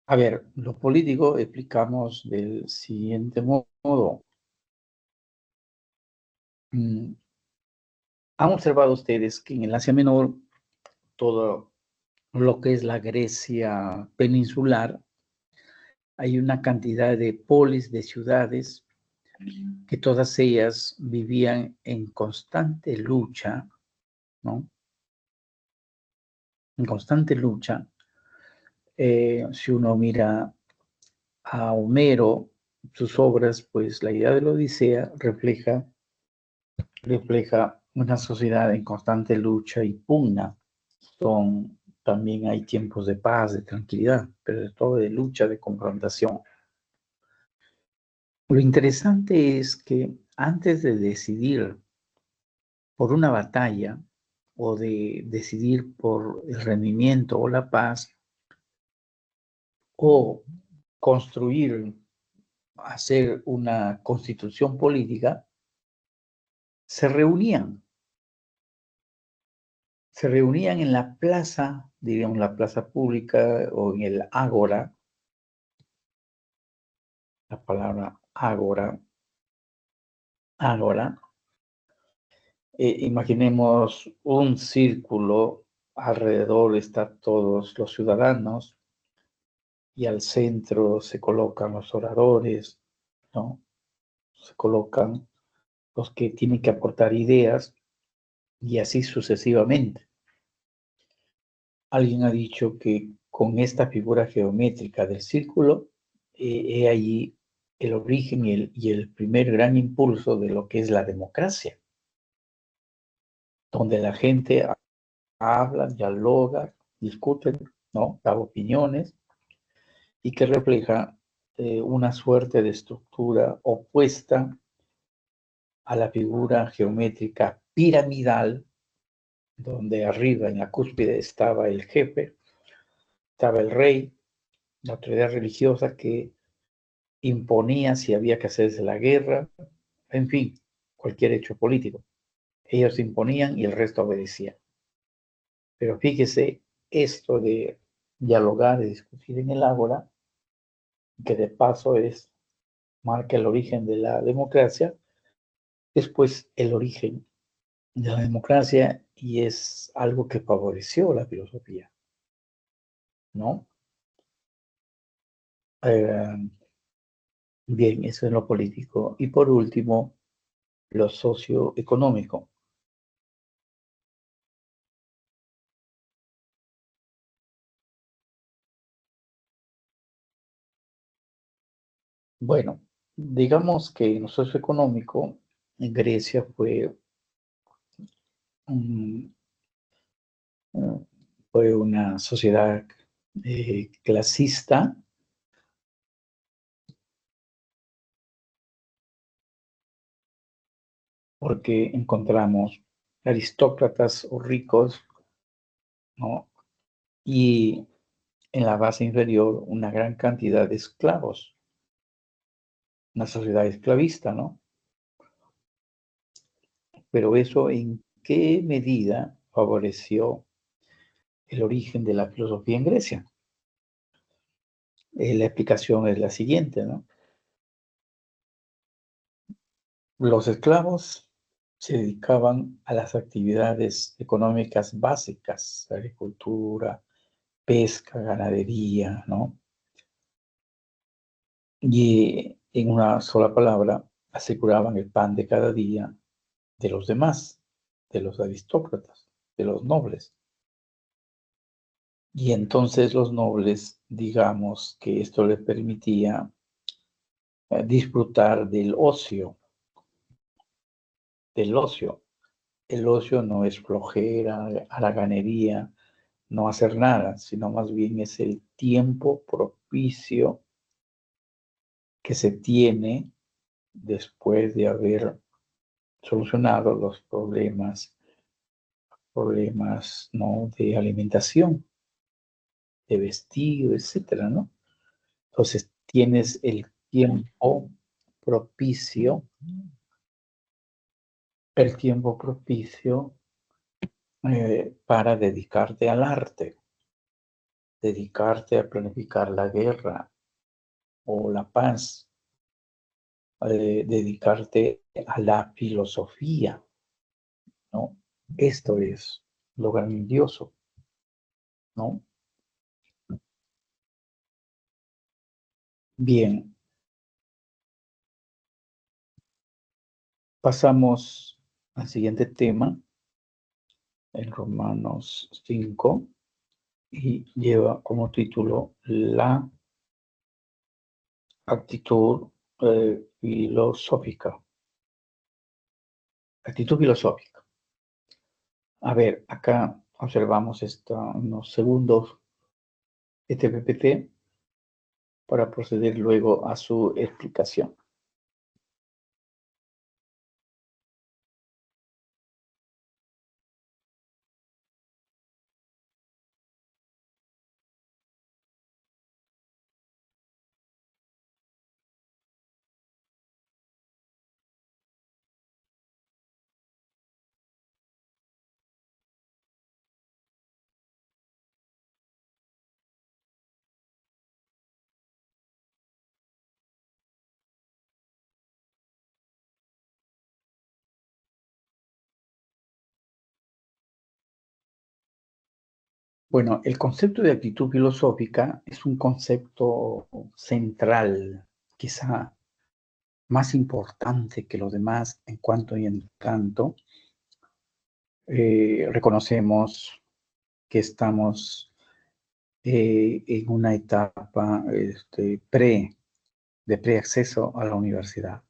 A ver, lo político explicamos del siguiente modo. Mm, Han observado ustedes que en el Asia Menor, todo lo que es la Grecia peninsular, hay una cantidad de polis, de ciudades que todas ellas vivían en constante lucha, ¿no? En constante lucha. Si uno mira a Homero, sus obras, pues la idea de la Odisea refleja una sociedad en constante lucha y pugna. También hay tiempos de paz, de tranquilidad, pero de todo de lucha, de confrontación. Lo interesante es que antes de decidir por una batalla o de decidir por el rendimiento o la paz o construir, hacer una constitución política, se reunían. Se reunían en la plaza, diríamos la plaza pública o en el ágora, la palabra ágora, ágora. Imaginemos un círculo, alrededor están todos los ciudadanos y al centro se colocan los oradores, ¿no? Se colocan los que tienen que aportar ideas y así sucesivamente. Alguien ha dicho que con esta figura geométrica del círculo, he allí el origen y el primer gran impulso de lo que es la democracia, donde la gente habla, dialoga, discuten, ¿no? Da opiniones y que refleja una suerte de estructura opuesta a la figura geométrica piramidal, donde arriba en la cúspide estaba el jefe, estaba el rey, la autoridad religiosa que imponía si había que hacerse la guerra, en fin, cualquier hecho político. Ellos imponían y el resto obedecía. Pero fíjese, esto de dialogar, de discutir en el ágora, que de paso marca el origen de la democracia, es pues el origen de la democracia y es algo que favoreció la filosofía, ¿no? Eh, bien, eso es lo político. Y por último, lo socioeconómico. Bueno, digamos que en lo socioeconómico, en Grecia un- fue una sociedad clasista, porque encontramos aristócratas o ricos, ¿no? Y en la base inferior una gran cantidad de esclavos, una sociedad esclavista, ¿no? Pero eso en qué medida favoreció el origen de la filosofía en Grecia. La explicación es la siguiente, ¿no? Los esclavos se dedicaban a las actividades económicas básicas, agricultura, pesca, ganadería, ¿no? Y en una sola palabra aseguraban el pan de cada día de los demás, de los aristócratas, de los nobles. Y entonces los nobles, digamos que esto les permitía disfrutar del ocio, del ocio. El ocio no es flojera, haraganería, no hacer nada, sino más bien es el tiempo propicio que se tiene después de haber solucionado los problemas, ¿no? De alimentación, de vestido, etcétera, ¿no? Entonces tienes propicio, el tiempo propicio para dedicarte al arte, dedicarte a planificar la guerra o la paz, dedicarte a la filosofía, ¿no? Esto es lo grandioso, ¿no? Bien, Pasamos al siguiente tema, en Romanos 5, y lleva como título la actitud filosófica. Actitud filosófica. A ver, acá observamos unos segundos este PPT para proceder luego a su explicación. Bueno, el concepto de actitud filosófica es un concepto central, quizá más importante que los demás en cuanto y en tanto reconocemos que estamos en una etapa de preacceso a la universidad.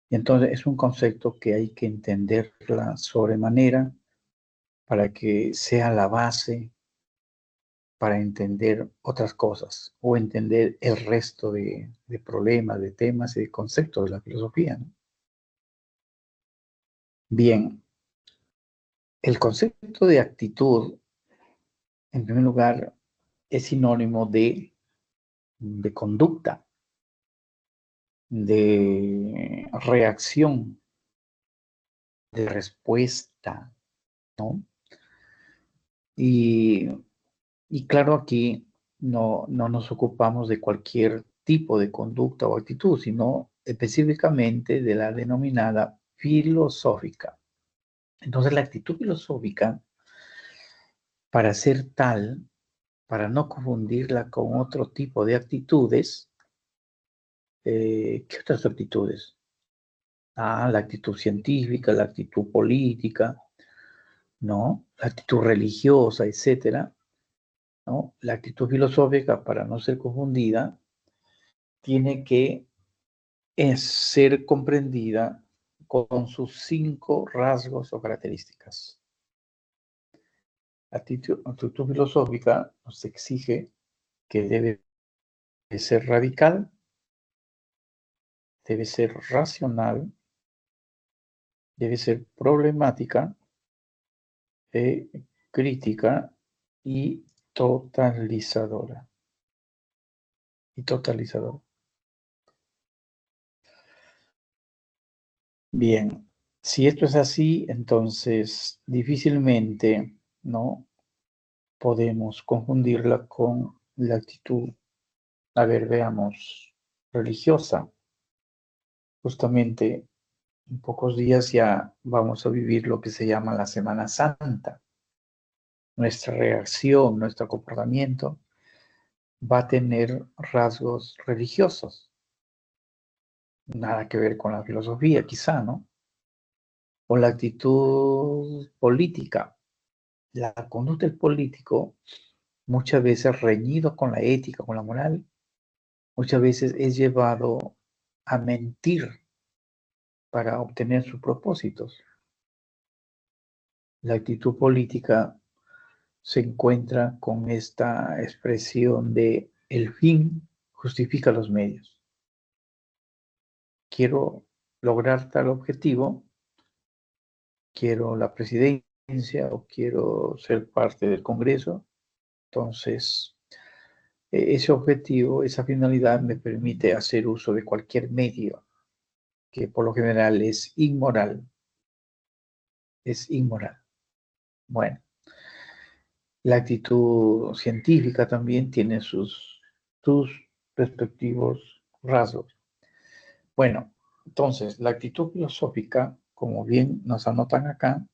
Y entonces es un concepto que hay que entenderla sobremanera para que sea la base para entender otras cosas o entender el resto de problemas, de temas y de conceptos de la filosofía, ¿no? Bien, el concepto de actitud, en primer lugar, es sinónimo de conducta, de reacción, de respuesta, ¿no? Y, y claro, aquí no nos ocupamos de cualquier tipo de conducta o actitud, sino específicamente de la denominada filosófica. Entonces, la actitud filosófica, para ser tal, para no confundirla con otro tipo de actitudes, ¿qué otras actitudes? La actitud científica, la actitud política, ¿no? La actitud religiosa, etcétera, ¿no? La actitud filosófica, para no ser confundida, tiene que ser comprendida con sus 5 rasgos o características. La actitud filosófica nos exige que debe ser radical, debe ser racional, debe ser problemática, crítica y totalizadora. Bien, si esto es así, entonces difícilmente, ¿no?, podemos confundirla con la actitud, a ver, veamos, religiosa. Justamente en pocos días ya vamos a vivir lo que se llama la Semana Santa. Nuestra reacción, nuestro comportamiento va a tener rasgos religiosos. Nada que ver con la filosofía, quizá, ¿no? O la actitud política. La conducta del político, muchas veces reñido con la ética, con la moral, muchas veces es llevado a mentir para obtener sus propósitos. La actitud política se encuentra con esta expresión de el fin justifica los medios. Quiero lograr tal objetivo, quiero la presidencia o quiero ser parte del Congreso, entonces ese objetivo, esa finalidad me permite hacer uso de cualquier medio que por lo general es inmoral. Es inmoral. Bueno, la actitud científica también tiene sus respectivos rasgos. Bueno, entonces, la actitud filosófica, como bien nos anotan acá,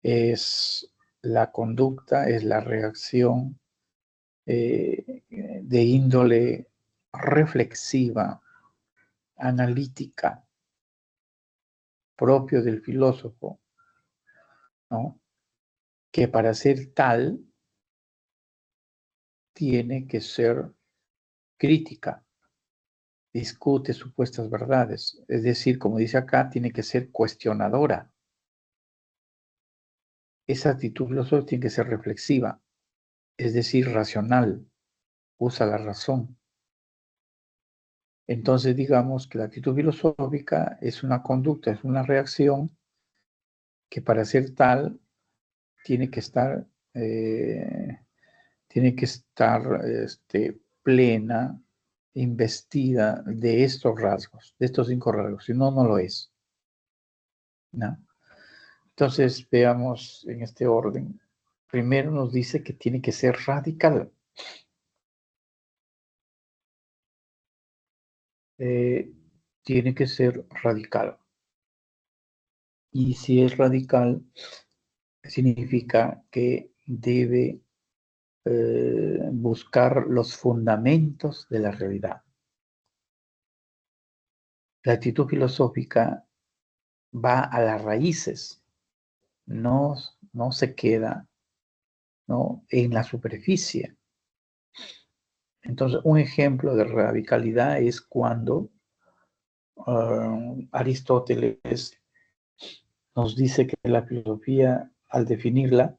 es la conducta, es la reacción de índole reflexiva, analítica, propio del filósofo, ¿no? Que para ser tal tiene que ser crítica, discute supuestas verdades, es decir, como dice acá, tiene que ser cuestionadora. Esa actitud filosófica tiene que ser reflexiva, es decir, racional, usa la razón. Entonces, digamos que la actitud filosófica es una conducta, es una reacción que para ser tal tiene que estar, plena, investida de estos rasgos, de estos 5 rasgos, si no, no lo es, ¿no? Entonces, veamos en este orden. Primero nos dice que tiene que ser radical. Tiene que ser radical. Y si es radical, significa que debe buscar los fundamentos de la realidad. La actitud filosófica va a las raíces, no, no se queda, ¿no?, en la superficie. Entonces, un ejemplo de radicalidad es cuando Aristóteles nos dice que la filosofía, al definirla,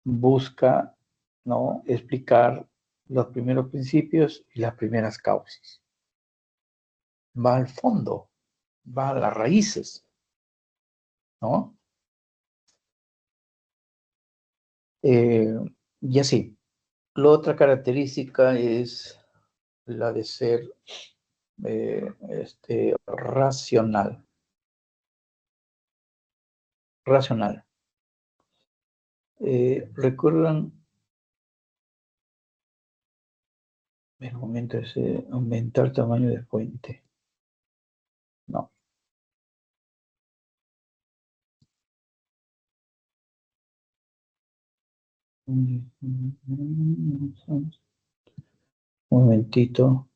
busca, ¿no?, explicar los primeros principios y las primeras causas. Va al fondo, va a las raíces, ¿no? Y así. La otra característica es la de ser racional. Racional. ¿Recuerdan? El momento es aumentar tamaño de fuente. No. Un momentito.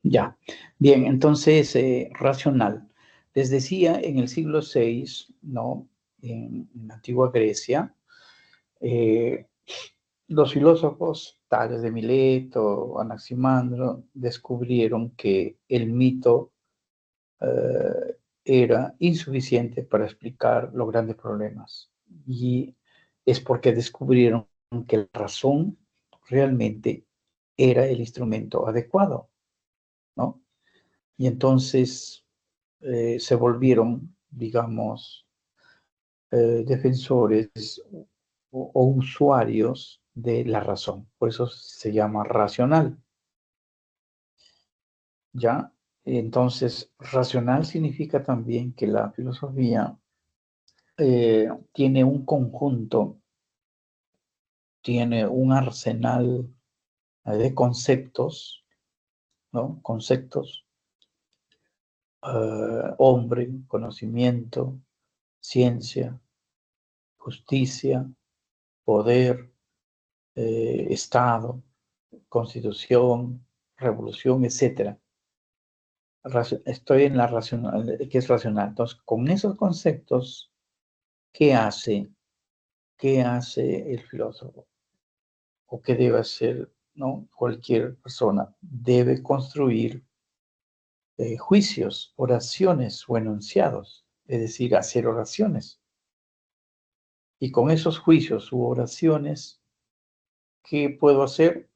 Ya. Bien, entonces, racional. Les decía, en el siglo VI, ¿no?, en la antigua Grecia, eh, los filósofos tales de Mileto, Anaximandro, descubrieron que el mito era insuficiente para explicar los grandes problemas. Y es porque descubrieron que la razón realmente era el instrumento adecuado, ¿no? Y entonces se volvieron, digamos, defensores o usuarios de la razón. Por eso se llama racional, ¿ya? Entonces, racional significa también que la filosofía tiene un conjunto, tiene un arsenal de conceptos, ¿no? Conceptos, hombre, conocimiento, ciencia, justicia, poder, Estado, constitución, revolución, etcétera. Estoy en la racional, que es racional. Entonces, con esos conceptos, ¿qué hace? ¿Qué hace el filósofo? ¿O qué debe hacer, no, cualquier persona? Debe construir juicios, oraciones o enunciados, es decir, hacer oraciones. Y con esos juicios u oraciones, ¿qué puedo hacer?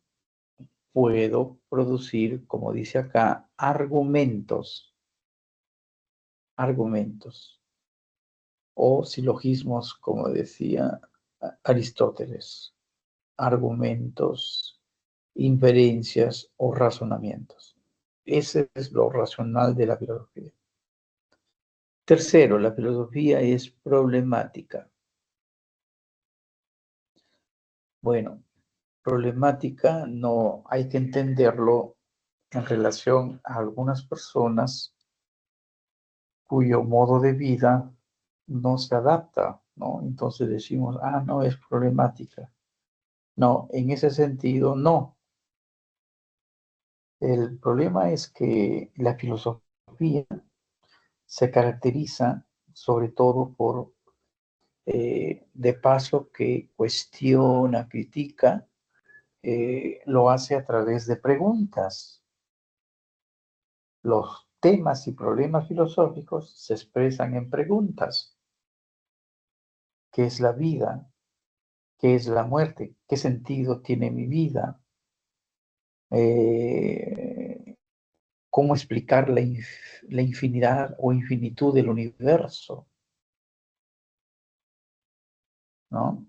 Puedo producir, como dice acá, argumentos. Argumentos. o silogismos, como decía Aristóteles, argumentos, inferencias o razonamientos. Ese es lo racional de la filosofía. Tercero, la filosofía es problemática. Bueno, problemática no hay que entenderlo en relación a algunas personas cuyo modo de vida no se adapta, ¿no? Entonces decimos, no, es problemática. No, en ese sentido, no. El problema es que la filosofía se caracteriza sobre todo por, de paso, que cuestiona, critica, lo hace a través de preguntas. Los temas y problemas filosóficos se expresan en preguntas. ¿Qué es la vida? ¿Qué es la muerte? ¿Qué sentido tiene mi vida? ¿Cómo explicar la infinidad o infinitud del universo? ¿No?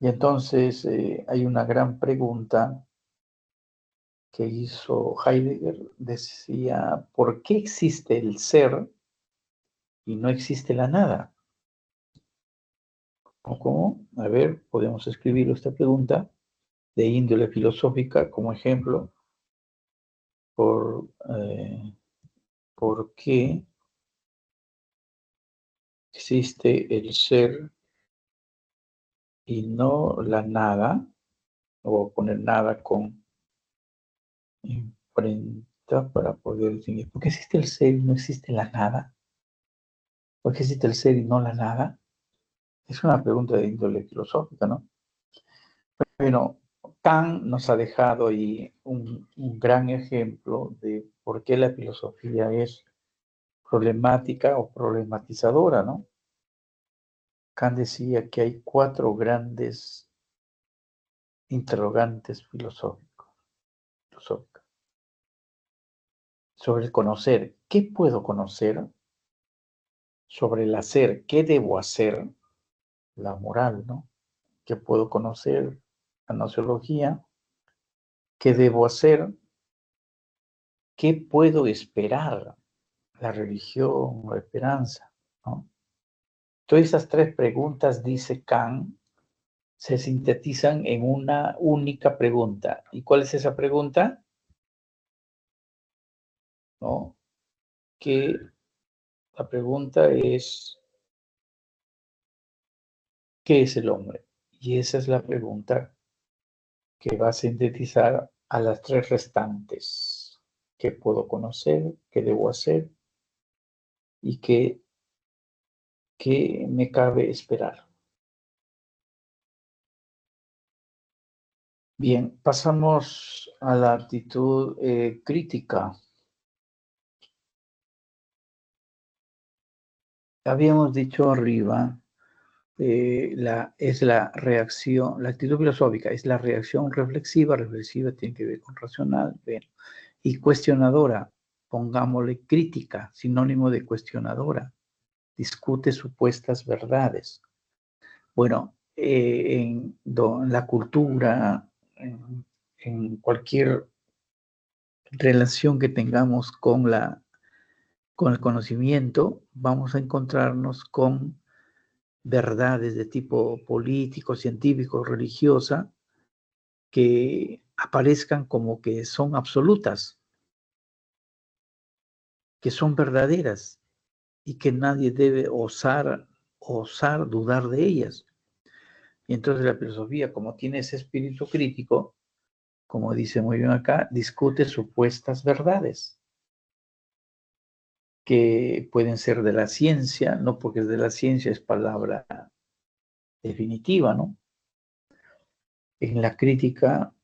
Y entonces hay una gran pregunta que hizo Heidegger, decía, ¿por qué existe el ser y no existe la nada? ¿Cómo? A ver, podemos escribir esta pregunta de índole filosófica como ejemplo. ¿Por qué existe el ser y no la nada? O voy a poner nada con imprenta para poder distinguir. ¿Por qué existe el ser y no existe la nada? ¿Por qué existe el ser y no la nada? Es una pregunta de índole filosófica, ¿no? Bueno, Kant nos ha dejado ahí un gran ejemplo de por qué la filosofía es problemática o problematizadora, ¿no? Kant decía que hay 4 grandes interrogantes filosóficas. Sobre el conocer, ¿qué puedo conocer? Sobre el hacer, ¿qué debo hacer? La moral, ¿no? ¿Qué puedo conocer? La nociología, ¿qué debo hacer? ¿Qué puedo esperar? La religión, la esperanza, ¿no? Todas esas 3 preguntas, dice Kant, se sintetizan en una única pregunta. ¿Y cuál es esa pregunta? ¿No? Que la pregunta es, ¿qué es el hombre? Y esa es la pregunta que va a sintetizar a las 3 restantes. ¿Qué puedo conocer? ¿Qué debo hacer? ¿Y qué me cabe esperar? Bien, pasamos a la actitud crítica. Habíamos dicho arriba, es la reacción, la actitud filosófica es la reacción reflexiva tiene que ver con racional, bueno, y cuestionadora, pongámosle crítica, sinónimo de cuestionadora, discute supuestas verdades. Bueno, en la cultura, en cualquier relación que tengamos con el conocimiento, vamos a encontrarnos con verdades de tipo político, científico, religiosa, que aparezcan como que son absolutas, que son verdaderas y que nadie debe osar dudar de ellas. Y entonces la filosofía, como tiene ese espíritu crítico, como dice muy bien acá, discute supuestas verdades que pueden ser de la ciencia, no porque es de la ciencia, es palabra definitiva, ¿no? En la crítica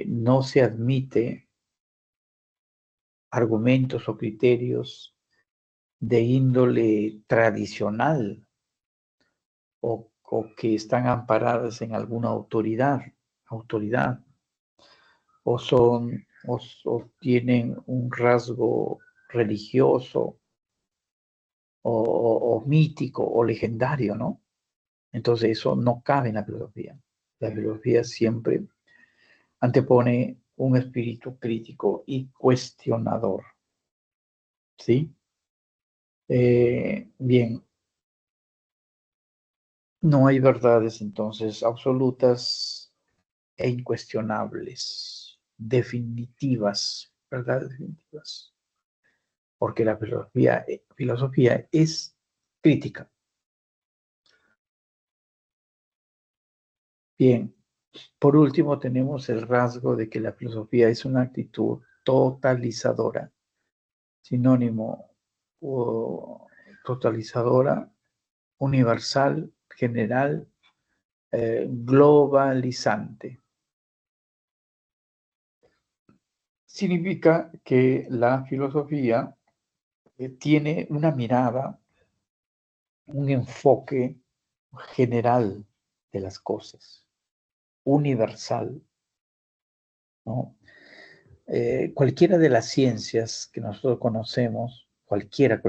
no se admite argumentos o criterios de índole tradicional o que están amparadas en alguna autoridad o son o tienen un rasgo religioso o mítico o legendario, ¿no? Entonces eso no cabe en la filosofía. La filosofía siempre antepone un espíritu crítico y cuestionador, ¿sí? Bien, no hay verdades entonces absolutas e incuestionables, definitivas, verdades definitivas, porque la filosofía es crítica. Bien, por último tenemos el rasgo de que la filosofía es una actitud totalizadora, sinónimo totalizadora, universal, general, globalizante. Significa que la filosofía tiene una mirada, un enfoque general de las cosas, universal, ¿no? Cualquiera de las ciencias que nosotros conocemos, cualquiera,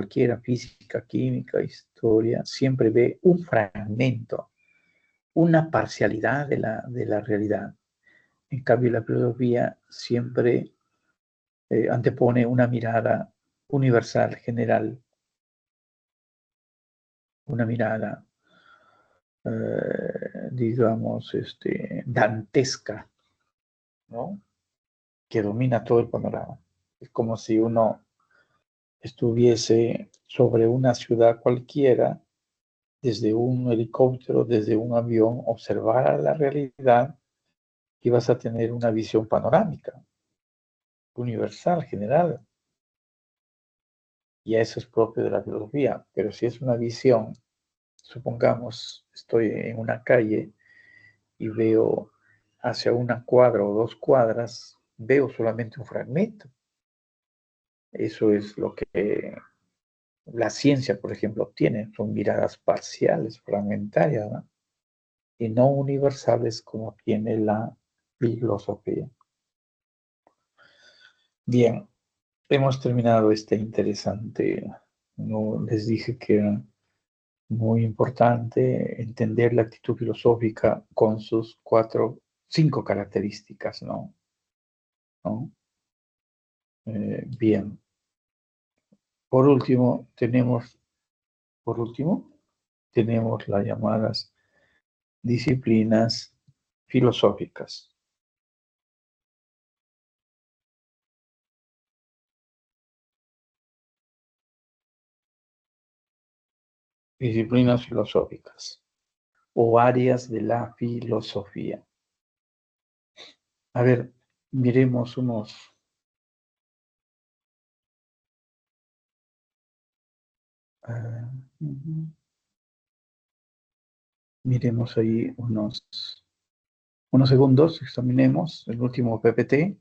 física, química, historia, siempre ve un fragmento, una parcialidad de la realidad. En cambio, la filosofía siempre antepone una mirada universal, general, una mirada, digamos, dantesca, ¿no? Que domina todo el panorama. Es como si uno estuviese sobre una ciudad cualquiera, desde un helicóptero, desde un avión, observara la realidad y vas a tener una visión panorámica, universal, general. Y eso es propio de la filosofía. Pero si es una visión, supongamos, estoy en una calle y veo hacia una cuadra o dos cuadras, veo solamente un fragmento. Eso es lo que la ciencia, por ejemplo, obtiene. Son miradas parciales, fragmentarias, ¿no? Y no universales como tiene la filosofía. Bien, hemos terminado este interesante. No, les dije que era muy importante entender la actitud filosófica con sus cinco características, ¿no? ¿No? Bien. Por último, por último, tenemos las llamadas disciplinas filosóficas. Disciplinas filosóficas o áreas de la filosofía. A ver, miremos uh, miremos ahí unos segundos, examinemos el último PPT.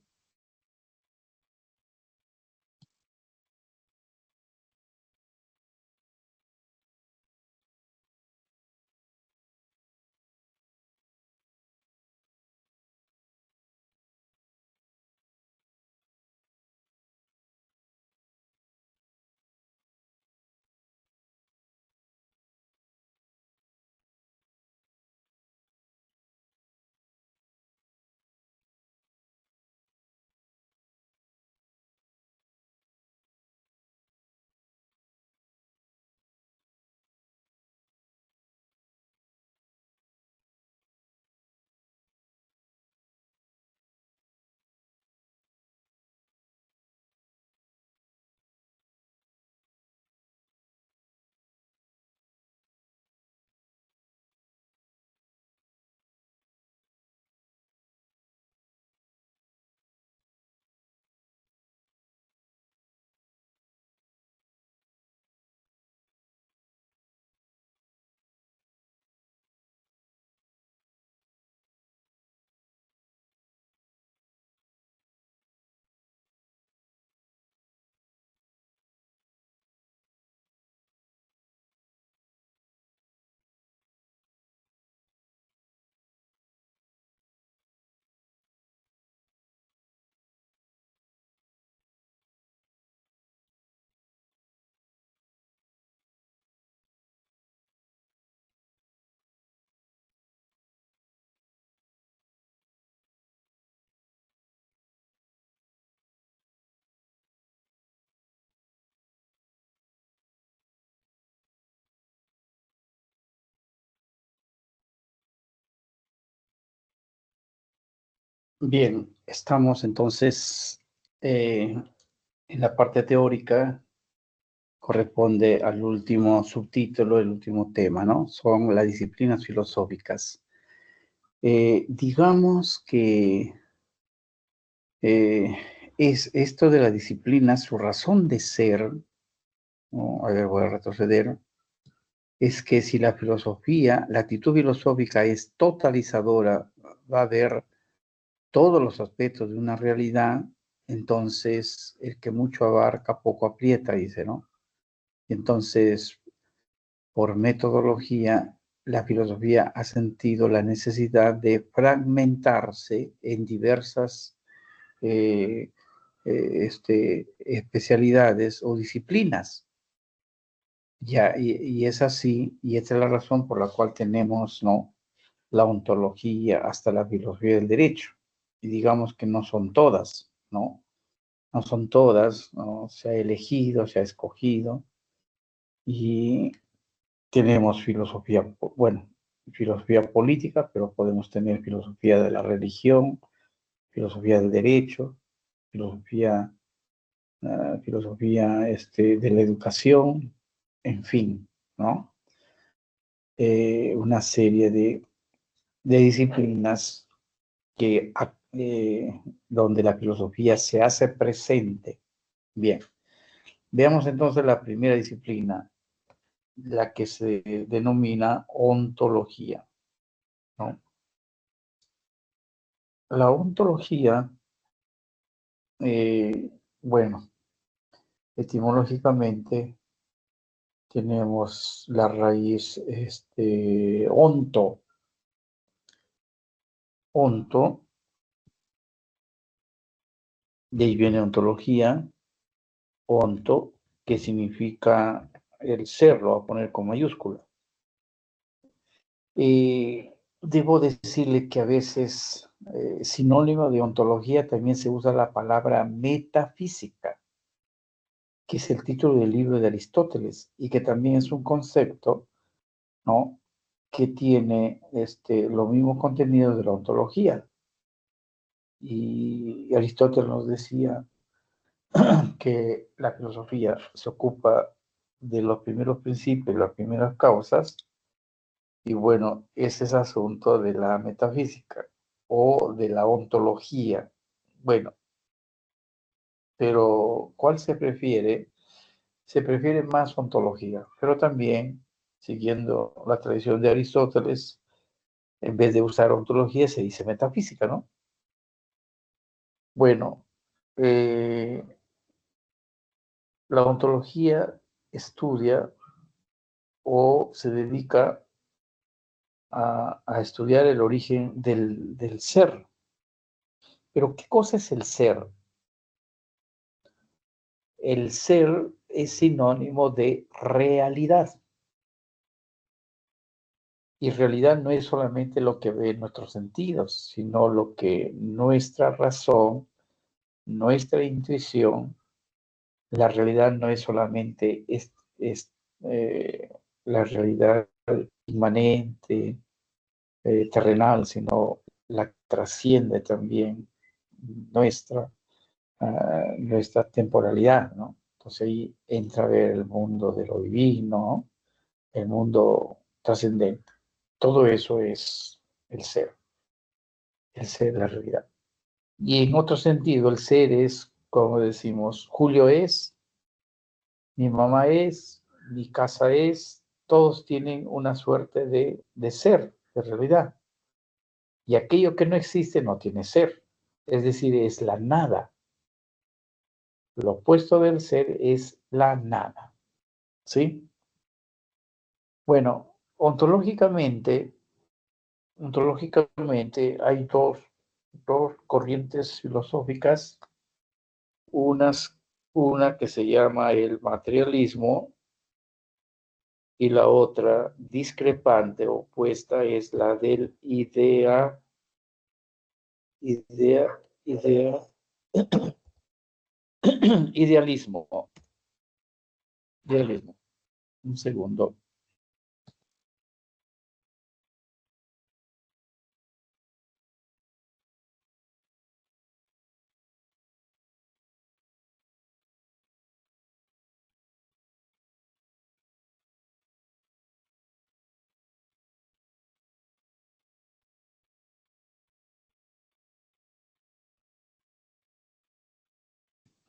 Bien, estamos entonces en la parte teórica, corresponde al último subtítulo, el último tema, ¿no? Son las disciplinas filosóficas. Digamos que eh, es esto de la disciplina, su razón de ser, ¿no? A ver, voy a retroceder, es que si la filosofía, la actitud filosófica es totalizadora, va a ver todos los aspectos de una realidad, entonces el que mucho abarca, poco aprieta, dice, ¿no? Entonces, por metodología, la filosofía ha sentido la necesidad de fragmentarse en diversas especialidades o disciplinas. Ya, y es así, y esta es la razón por la cual tenemos, ¿no?, la ontología hasta la filosofía del derecho. Y digamos que no son todas, ¿no? No son todas, ¿no? Se ha elegido, se ha escogido, y tenemos filosofía, bueno, filosofía política, pero podemos tener filosofía de la religión, filosofía del derecho, filosofía, de la educación, en fin, ¿no? Una serie de disciplinas que, donde la filosofía se hace presente. Bien, veamos entonces la primera disciplina, la que se denomina ontología, ¿no? La ontología, bueno, etimológicamente tenemos la raíz onto, de ahí viene ontología, onto, que significa el ser, lo voy a poner con mayúscula. Debo decirle que a veces, sinónimo de ontología, también se usa la palabra metafísica, que es el título del libro de Aristóteles, y que también es un concepto, ¿no?, que tiene los mismos contenidos de la ontología. Y Aristóteles nos decía que la filosofía se ocupa de los primeros principios, las primeras causas, y bueno, ese es asunto de la metafísica o de la ontología. Bueno, pero ¿cuál se prefiere? Se prefiere más ontología, pero también, siguiendo la tradición de Aristóteles, en vez de usar ontología se dice metafísica, ¿no? Bueno, eh, la ontología estudia o se dedica a estudiar el origen del ser. Pero ¿qué cosa es el ser? El ser es sinónimo de realidad. Y realidad no es solamente lo que ven nuestros sentidos, sino lo que nuestra razón, nuestra intuición, la realidad no es solamente eh, la realidad inmanente, terrenal, sino la que trasciende también nuestra, nuestra temporalidad, ¿no? Entonces ahí entra a ver el mundo de lo divino, el mundo trascendente. Todo eso es el ser, la realidad. Y en otro sentido, el ser es, como decimos, Julio es, mi mamá es, mi casa es, todos tienen una suerte de ser, de realidad. Y aquello que no existe no tiene ser, es decir, es la nada. Lo opuesto del ser es la nada, ¿sí? Bueno, ontológicamente hay dos corrientes filosóficas, una que se llama el materialismo y la otra discrepante, opuesta, es la del idea, idea, idealismo. Idealismo. Un segundo.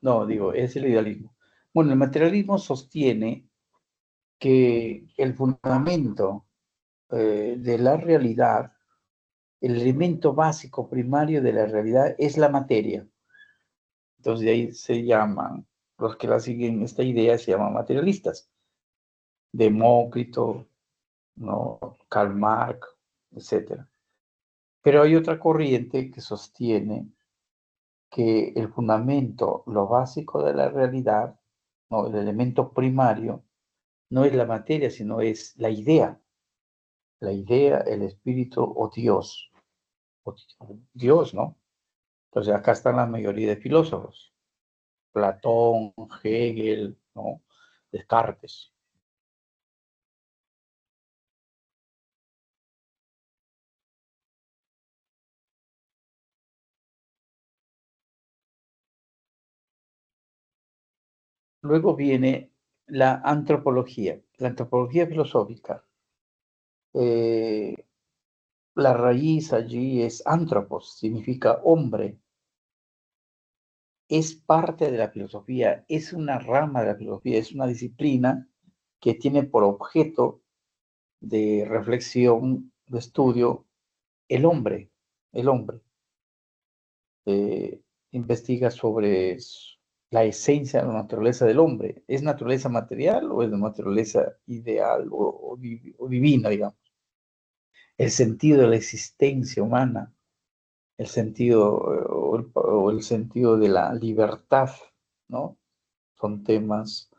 No, digo, es el idealismo. Bueno, el materialismo sostiene que el fundamento de la realidad, el elemento básico primario de la realidad es la materia. Entonces de ahí se llaman, los que la siguen esta idea se llaman materialistas. Demócrito, ¿no? Karl Marx, etc. Pero hay otra corriente que sostiene que el fundamento, lo básico de la realidad, no, el elemento primario, no es la materia, sino es la idea, el espíritu o Dios. O Dios, ¿no? Entonces acá están la mayoría de filósofos. Platón, Hegel, ¿no? Descartes. Luego viene la antropología. La antropología filosófica. La raíz allí es antropos, significa hombre. Es parte de la filosofía, es una rama de la filosofía, es una disciplina que tiene por objeto de reflexión, de estudio, el hombre. El hombre. Eh, Investiga sobre la esencia de la naturaleza del hombre. ¿Es naturaleza material o es naturaleza ideal o divina, digamos? El sentido de la existencia humana, el sentido o el sentido de la libertad, ¿no? Son temas,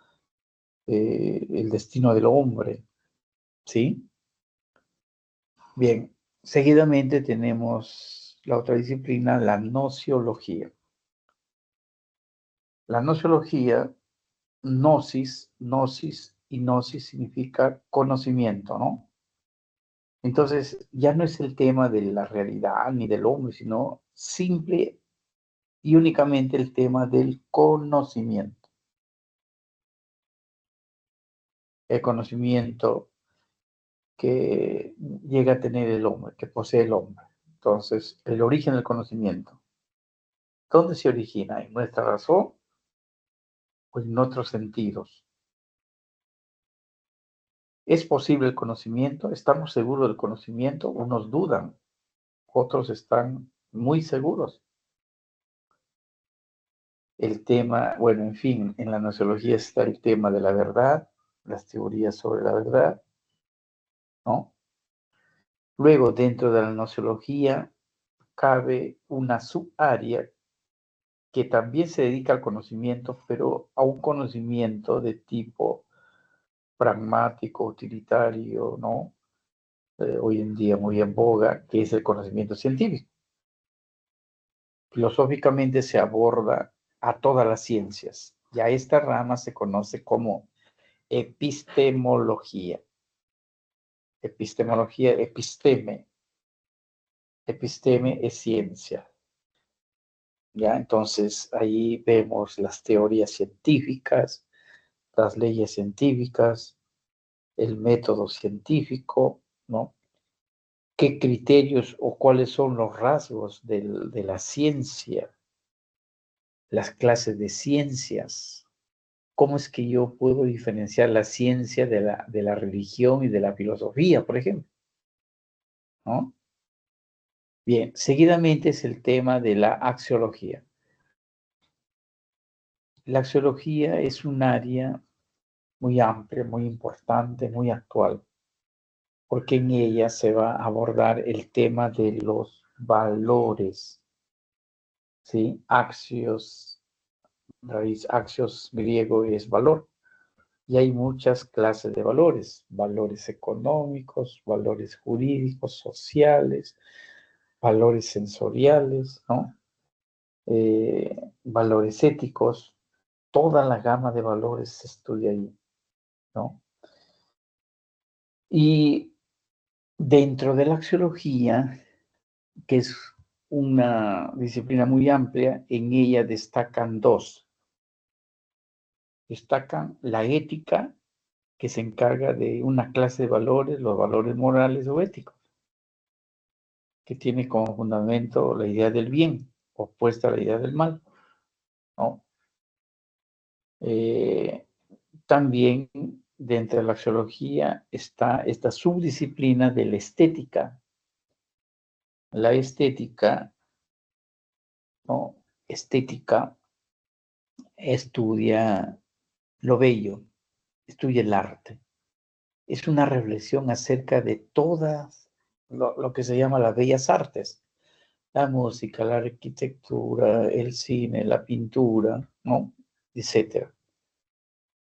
el destino del hombre, ¿sí? Bien, seguidamente tenemos la otra disciplina, la nociología. La nociología, gnosis y gnosis significa conocimiento, ¿no? Entonces, ya no es el tema de la realidad ni del hombre, sino simple y únicamente el tema del conocimiento. El conocimiento que llega a tener el hombre, que posee el hombre. Entonces, el origen del conocimiento. ¿Dónde se origina? ¿En nuestra razón o en otros sentidos? ¿Es posible el conocimiento? ¿Estamos seguros del conocimiento? Unos dudan, otros están muy seguros. El tema, bueno, en fin, en la nociología está el tema de la verdad, las teorías sobre la verdad, ¿no? Luego, dentro de la nociología, cabe una subárea que también se dedica al conocimiento, pero a un conocimiento de tipo pragmático, utilitario, ¿no? Hoy en día muy en boga, que es el conocimiento científico. Filosóficamente se aborda a todas las ciencias y a esta rama se conoce como epistemología. Epistemología, episteme es ciencia. ¿Ya? Entonces ahí vemos las teorías científicas, las leyes científicas, el método científico, ¿no? ¿Qué criterios o cuáles son los rasgos de la ciencia? Las clases de ciencias. ¿Cómo es que yo puedo diferenciar la ciencia de la religión y de la filosofía, por ejemplo? ¿No? Bien, seguidamente es el tema de la axiología. La axiología es un área muy amplia, muy importante, muy actual, porque en ella se va a abordar el tema de los valores, ¿sí? Axios, raíz axios griego es valor, y hay muchas clases de valores, valores económicos, valores jurídicos, sociales, valores sensoriales, ¿no? Valores éticos, toda la gama de valores se estudia ahí, ¿no? Y dentro de la axiología, que es una disciplina muy amplia, en ella destacan dos. Destacan la ética, que se encarga de una clase de valores, los valores morales o éticos, que tiene como fundamento la idea del bien, opuesta a la idea del mal, ¿no? Eh, También dentro de la axiología está esta subdisciplina de la estética. La estética, ¿no? Estética estudia lo bello, estudia el arte. Es una reflexión acerca de todas lo que se llama las bellas artes. La música, la arquitectura, el cine, la pintura, ¿no? Etcétera.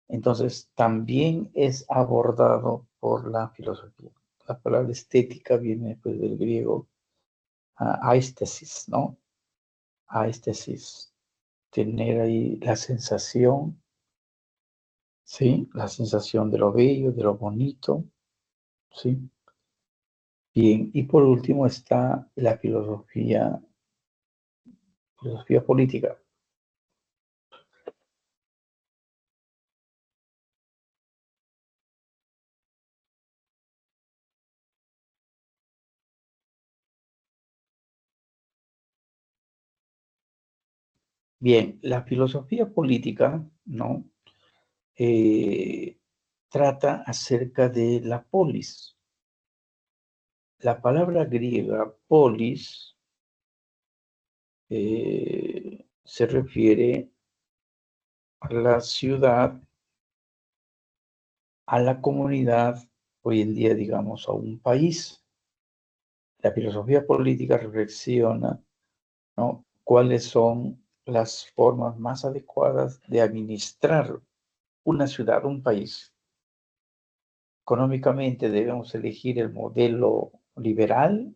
Entonces, también es abordado por la filosofía. La palabra estética viene pues, del griego aesthesis, ¿no? Aesthesis, tener ahí la sensación, ¿sí? La sensación de lo bello, de lo bonito, ¿sí? Bien, y por último está la filosofía política. Bien, la filosofía política, ¿no? Eh, trata acerca de la polis. La palabra griega polis se refiere a la ciudad, a la comunidad, hoy en día digamos a un país. La filosofía política reflexiona, ¿no? cuáles son las formas más adecuadas de administrar una ciudad, un país. Económicamente debemos elegir el modelo liberal,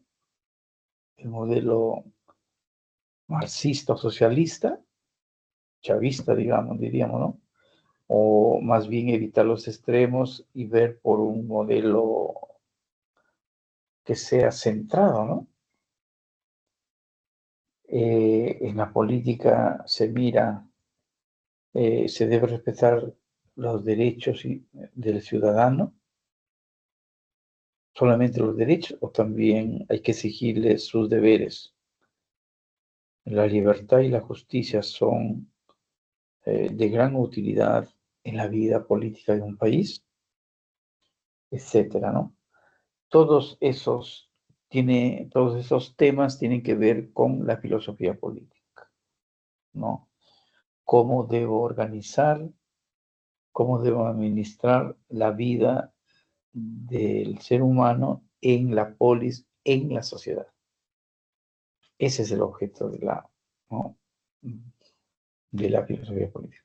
el modelo marxista o socialista, chavista, digamos, diríamos, ¿no? O más bien evitar los extremos y ver por un modelo que sea centrado, ¿no? En la política se mira, se debe respetar los derechos del ciudadano, solamente los derechos, o también hay que exigirle sus deberes. La libertad y la justicia son de gran utilidad en la vida política de un país, etcétera, ¿no? Todos esos temas tienen que ver con la filosofía política, ¿no? Cómo debo organizar, cómo debo administrar la vida del ser humano en la polis, en la sociedad. Ese es el objeto ¿no? de la filosofía política.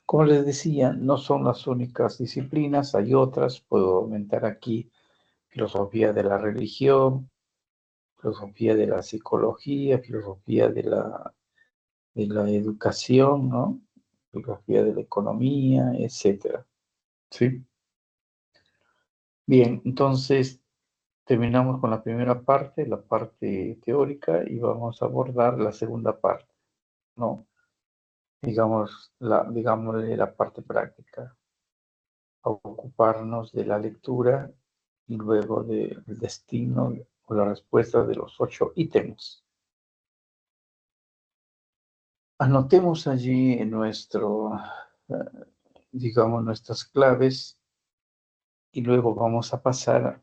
Como les decía, no son las únicas disciplinas, hay otras, puedo aumentar aquí filosofía de la religión, filosofía de la psicología, filosofía de la educación, ¿no? Filosofía de la economía, etcétera. ¿Sí? Bien, entonces terminamos con la primera parte, la parte teórica, y vamos a abordar la segunda parte, ¿no? Digámosle la parte práctica, a ocuparnos de la lectura y luego del destino o la respuesta de los 8 ítems. Anotemos allí en digamos, nuestras claves y luego vamos a pasar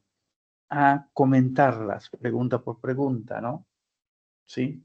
a comentarlas pregunta por pregunta, ¿no? ¿Sí?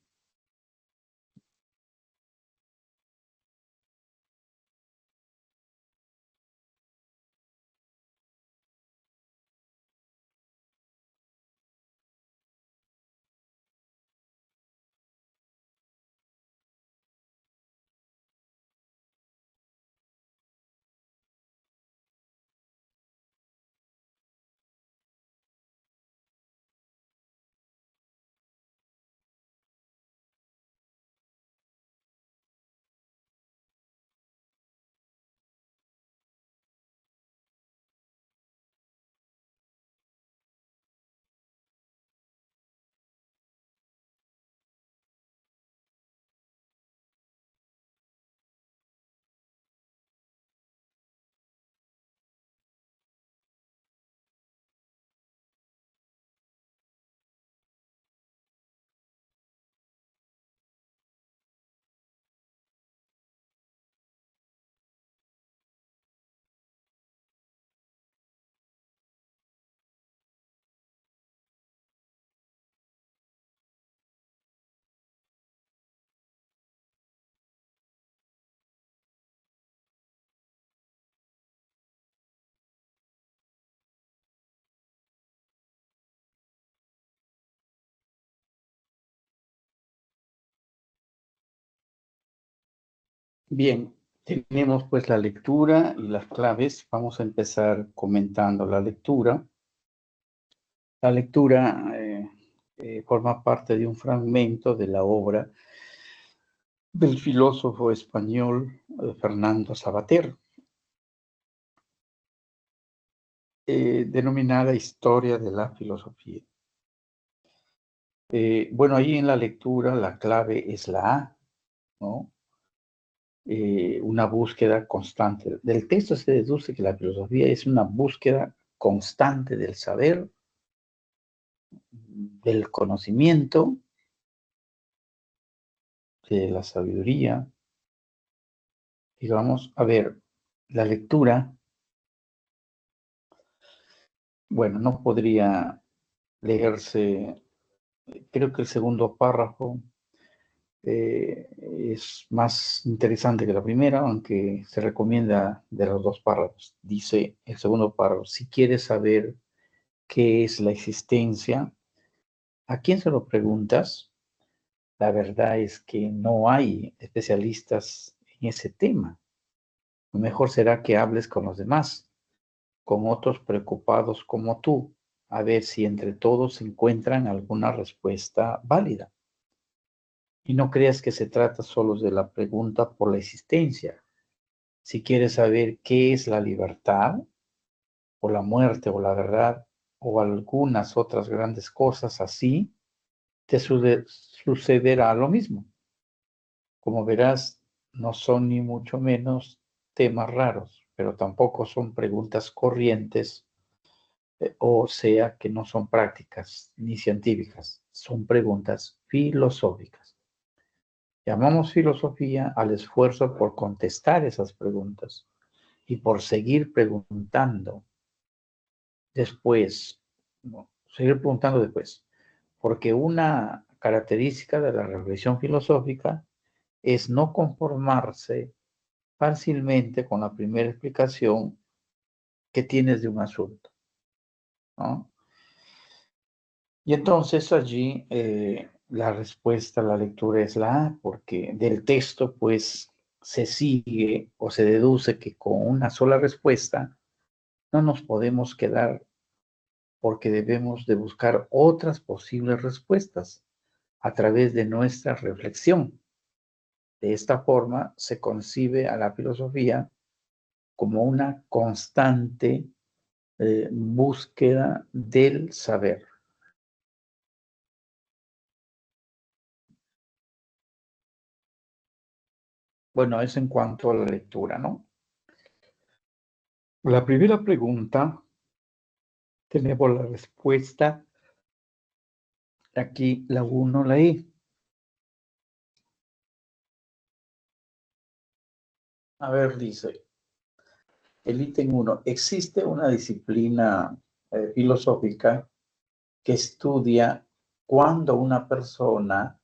Bien, tenemos pues la lectura y las claves. Vamos a empezar comentando la lectura. La lectura forma parte de un fragmento de la obra del filósofo español Fernando Savater, denominada Historia de la Filosofía. Bueno, ahí en la lectura la clave es la A, ¿no? Una búsqueda constante. Del texto se deduce que la filosofía es una búsqueda constante del saber, del conocimiento, de la sabiduría. Digamos, a ver, la lectura, bueno, no podría leerse, creo que el segundo párrafo es más interesante que la primera, aunque se recomienda de los dos párrafos. Dice el segundo párrafo, si quieres saber qué es la existencia, ¿a quién se lo preguntas? La verdad es que no hay especialistas en ese tema. Lo mejor será que hables con los demás, con otros preocupados como tú, a ver si entre todos encuentran alguna respuesta válida. Y no creas que se trata solo de la pregunta por la existencia. Si quieres saber qué es la libertad, o la muerte, o la verdad, o algunas otras grandes cosas así, te sucederá lo mismo. Como verás, no son ni mucho menos temas raros, pero tampoco son preguntas corrientes, o sea que no son prácticas ni científicas, son preguntas filosóficas. Llamamos filosofía al esfuerzo por contestar esas preguntas y por seguir preguntando después, no, seguir preguntando después, porque una característica de la reflexión filosófica es no conformarse fácilmente con la primera explicación que tienes de un asunto, ¿no? Y entonces allí la respuesta a la lectura es la A, porque del texto pues se sigue o se deduce que con una sola respuesta no nos podemos quedar, porque debemos de buscar otras posibles respuestas a través de nuestra reflexión. De esta forma se concibe a la filosofía como una constante búsqueda del saber. Bueno, eso en cuanto a la lectura, ¿no? La primera pregunta, tenemos la respuesta aquí, la 1, la I. A ver, dice, el ítem 1, existe una disciplina filosófica que estudia cuando una persona,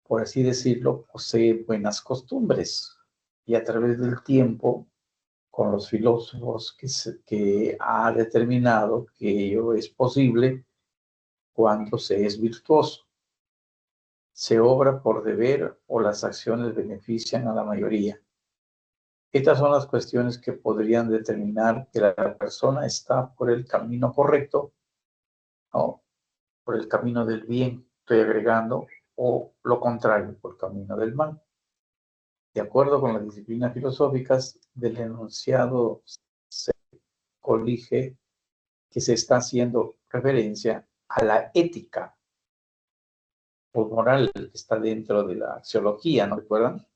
por así decirlo, posee buenas costumbres y a través del tiempo, con los filósofos que ha determinado que ello es posible cuando se es virtuoso. Se obra por deber o las acciones benefician a la mayoría. Estas son las cuestiones que podrían determinar que la persona está por el camino correcto, ¿no? Por el camino del bien, estoy agregando, o lo contrario, por el camino del mal. De acuerdo con las disciplinas filosóficas, del enunciado se colige que se está haciendo referencia a la ética o moral que está dentro de la axiología, ¿no recuerdan?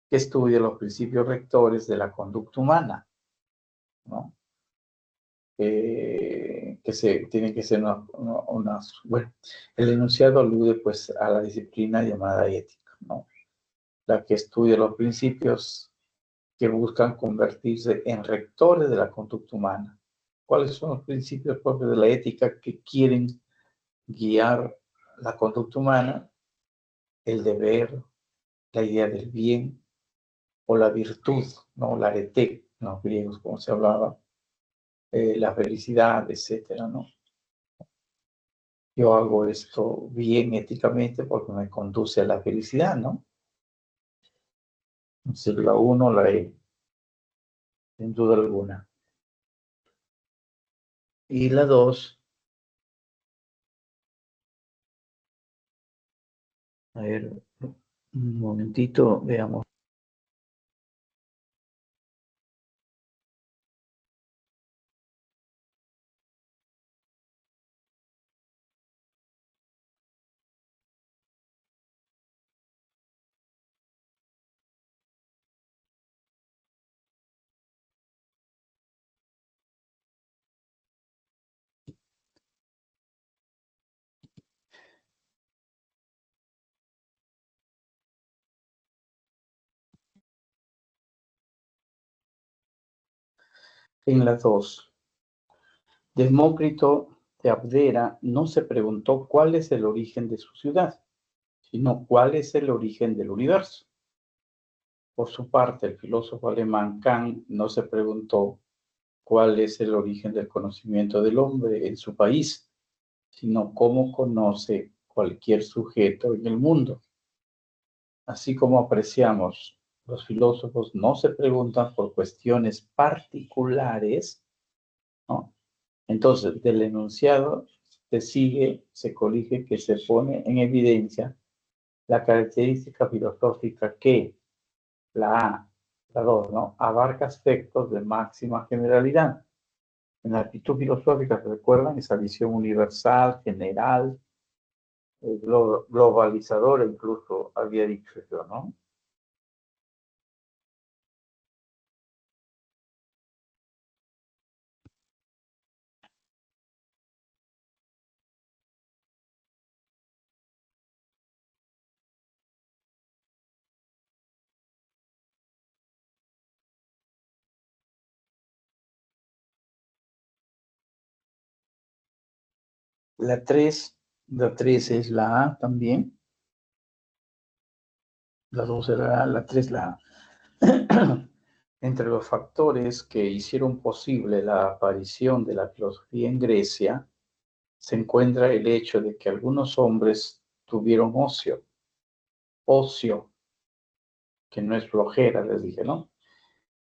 Que estudia los principios rectores de la conducta humana, ¿no? Que tiene que ser bueno, el enunciado alude pues a la disciplina llamada ética, ¿no? La que estudia los principios que buscan convertirse en rectores de la conducta humana. ¿Cuáles son los principios propios de la ética que quieren guiar la conducta humana? El deber, la idea del bien o la virtud, ¿no? La arete, los griegos, como se hablaba, la felicidad, etcétera, ¿no? Yo hago esto bien éticamente porque me conduce a la felicidad, ¿no? Entonces, la 1, la E, sin duda alguna. Y la 2, a ver, un momentito, veamos. En la 2, Demócrito de Abdera no se preguntó cuál es el origen de su ciudad, sino cuál es el origen del universo. Por su parte, el filósofo alemán Kant no se preguntó cuál es el origen del conocimiento del hombre en su país, sino cómo conoce cualquier sujeto en el mundo. Así como apreciamos, los filósofos no se preguntan por cuestiones particulares, ¿no? Entonces, del enunciado se colige que se pone en evidencia la característica filosófica que la 2, ¿no? Abarca aspectos de máxima generalidad. En la actitud filosófica, ¿se recuerdan? Esa visión universal, general, globalizadora, incluso había dicho yo, ¿no? La 3, la 3 es la A también, la 2 era la 3 la A. Entre los factores que hicieron posible la aparición de la filosofía en Grecia, se encuentra el hecho de que algunos hombres tuvieron ocio, que no es flojera, les dije, ¿no?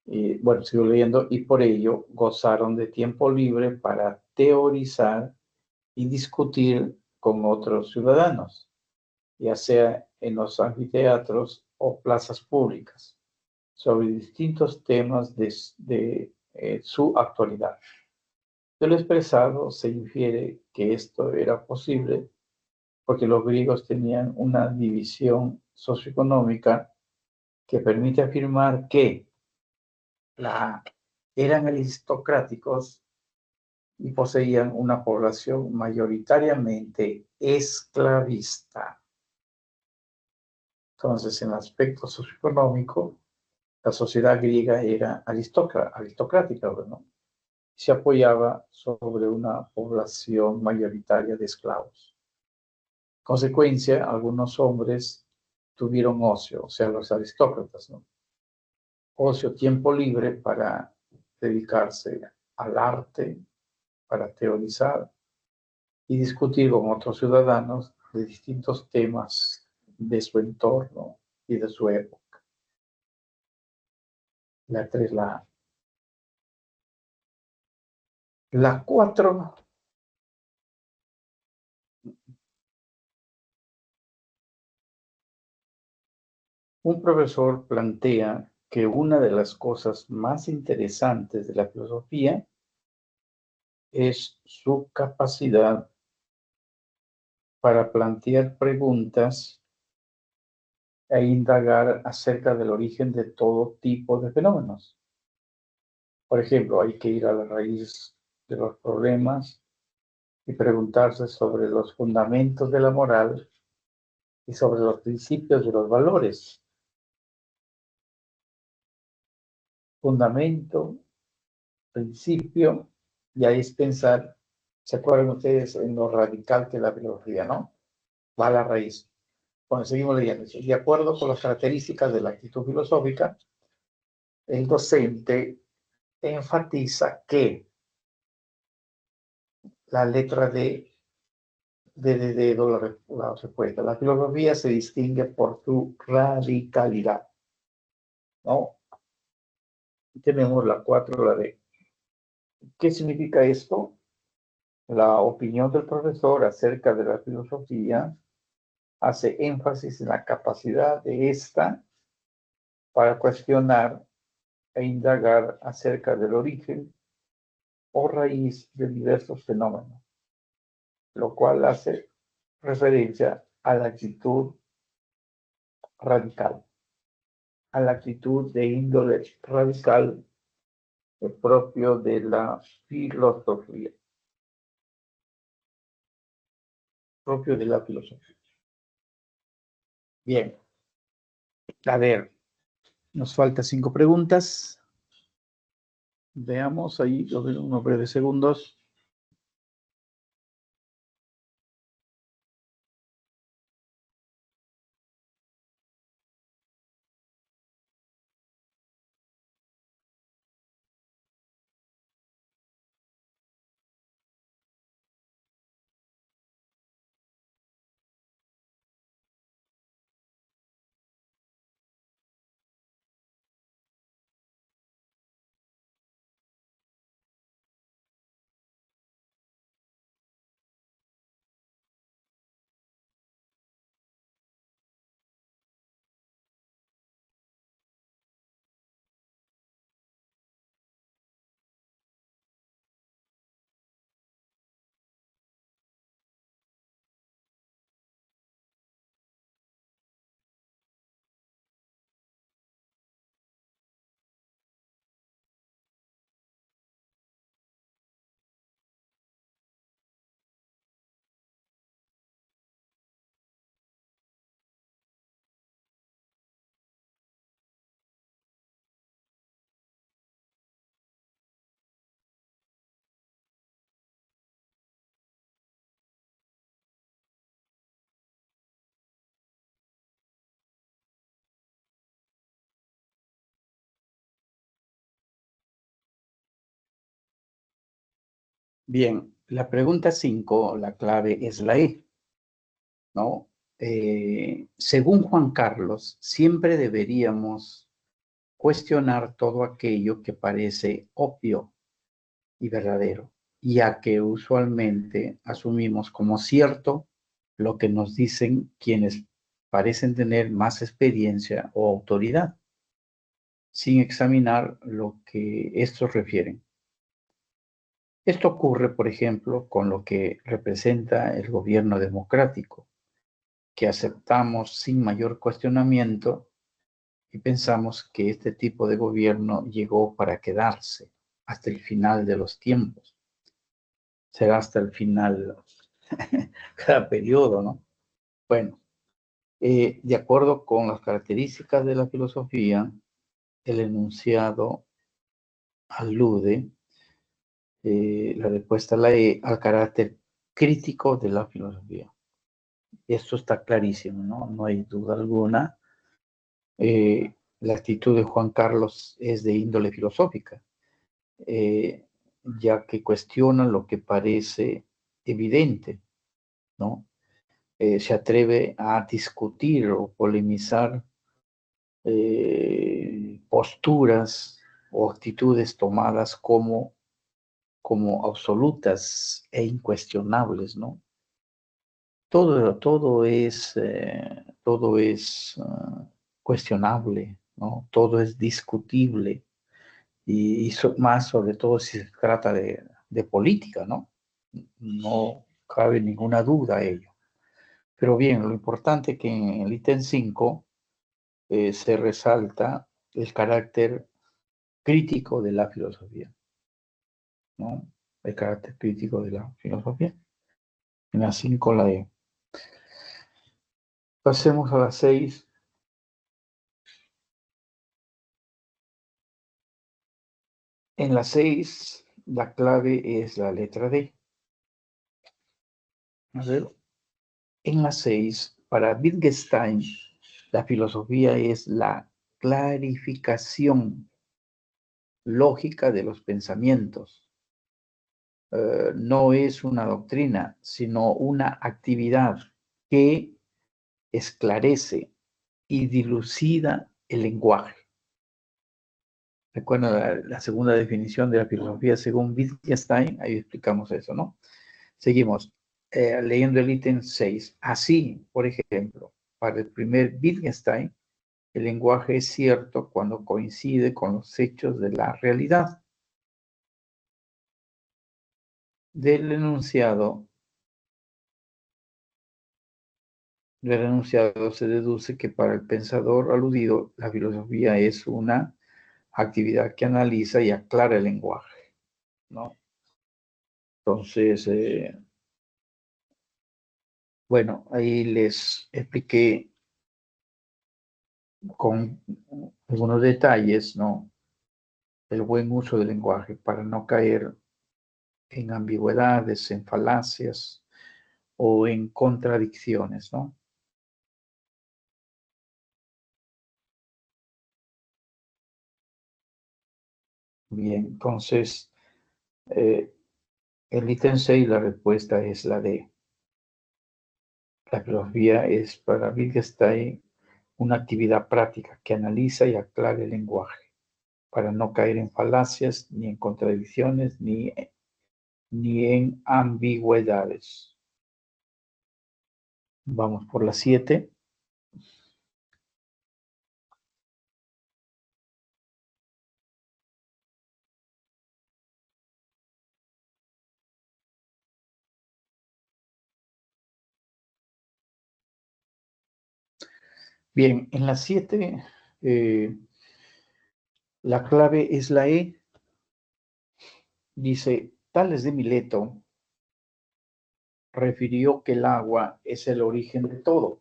Y bueno, sigo leyendo, y por ello gozaron de tiempo libre para teorizar y discutir con otros ciudadanos, ya sea en los anfiteatros o plazas públicas, sobre distintos temas de su actualidad. De lo expresado se infiere que esto era posible porque los griegos tenían una división socioeconómica que permite afirmar que eran aristocráticos y poseían una población mayoritariamente esclavista. Entonces, en el aspecto socioeconómico, la sociedad griega era aristocrática, ¿no? Se apoyaba sobre una población mayoritaria de esclavos. Consecuencia, algunos hombres tuvieron ocio, o sea, los aristócratas, ¿no? Ocio, tiempo libre para dedicarse al arte, para teorizar y discutir con otros ciudadanos de distintos temas de su entorno y de su época. La 3, la A. La 4, un profesor plantea que una de las cosas más interesantes de la filosofía es su capacidad para plantear preguntas e indagar acerca del origen de todo tipo de fenómenos. Por ejemplo, hay que ir a la raíz de los problemas y preguntarse sobre los fundamentos de la moral y sobre los principios de los valores. Fundamento, principio, y ahí es pensar, ¿se acuerdan ustedes en lo radical que es la filosofía, no? Va a la raíz. Bueno, seguimos leyendo. De acuerdo con las características de la actitud filosófica, el docente enfatiza que la letra de la respuesta. La filosofía se distingue por su radicalidad. ¿no? Tenemos la 4, la D. ¿Qué significa esto? La opinión del profesor acerca de la filosofía hace énfasis en la capacidad de esta para cuestionar e indagar acerca del origen o raíz de diversos fenómenos, lo cual hace referencia a la actitud radical, a la actitud de índole radical propio de la filosofía, propio de la filosofía. Bien, a ver, nos faltan 5 preguntas. Veamos ahí unos breves segundos. Bien, la pregunta 5, la clave es la E, ¿no? Según Juan Carlos, siempre deberíamos cuestionar todo aquello que parece obvio y verdadero, ya que usualmente asumimos como cierto lo que nos dicen quienes parecen tener más experiencia o autoridad, sin examinar lo que estos refieren. Esto ocurre, por ejemplo, con lo que representa el gobierno democrático, que aceptamos sin mayor cuestionamiento y pensamos que este tipo de gobierno llegó para quedarse hasta el final de los tiempos. Será hasta el final cada periodo, ¿no? Bueno, de acuerdo con las características de la filosofía, el enunciado alude, la respuesta a la E, al carácter crítico de la filosofía. Esto está clarísimo, ¿no? No hay duda alguna. La actitud de Juan Carlos es de índole filosófica, eh, ya que cuestiona lo que parece evidente, ¿no? Se atreve a discutir o polemizar posturas o actitudes tomadas como absolutas e incuestionables, ¿no? Todo es cuestionable, ¿no? Todo es discutible y más sobre todo si se trata de política, ¿no? No cabe ninguna duda a ello. Pero bien, lo importante es que en el ítem 5 se resalta el carácter crítico de la filosofía, ¿no? El carácter crítico de la filosofía. En la 5 la E. Pasemos a la 6. En la 6, la clave es la letra D. A ver, en la 6, para Wittgenstein, la filosofía es la clarificación lógica de los pensamientos. No es una doctrina, sino una actividad que esclarece y dilucida el lenguaje. Recuerda la segunda definición de la filosofía según Wittgenstein, ahí explicamos eso, ¿no? Seguimos leyendo el ítem 6. Así, por ejemplo, para el primer Wittgenstein, el lenguaje es cierto cuando coincide con los hechos de la realidad. Del enunciado se deduce que para el pensador aludido, la filosofía es una actividad que analiza y aclara el lenguaje, ¿no? Entonces, bueno, ahí les expliqué con algunos detalles, ¿no? El buen uso del lenguaje para no caer en ambigüedades, en falacias o en contradicciones, ¿no? Bien, entonces, eh, el ítem 6, la respuesta es la D. La filosofía es para Wittgenstein una actividad práctica que analiza y aclara el lenguaje para no caer en falacias, ni en contradicciones, ni en ambigüedades. Vamos por la 7. Bien, en la 7, la clave es la E. Dice, Tales de Mileto refirió que el agua es el origen de todo.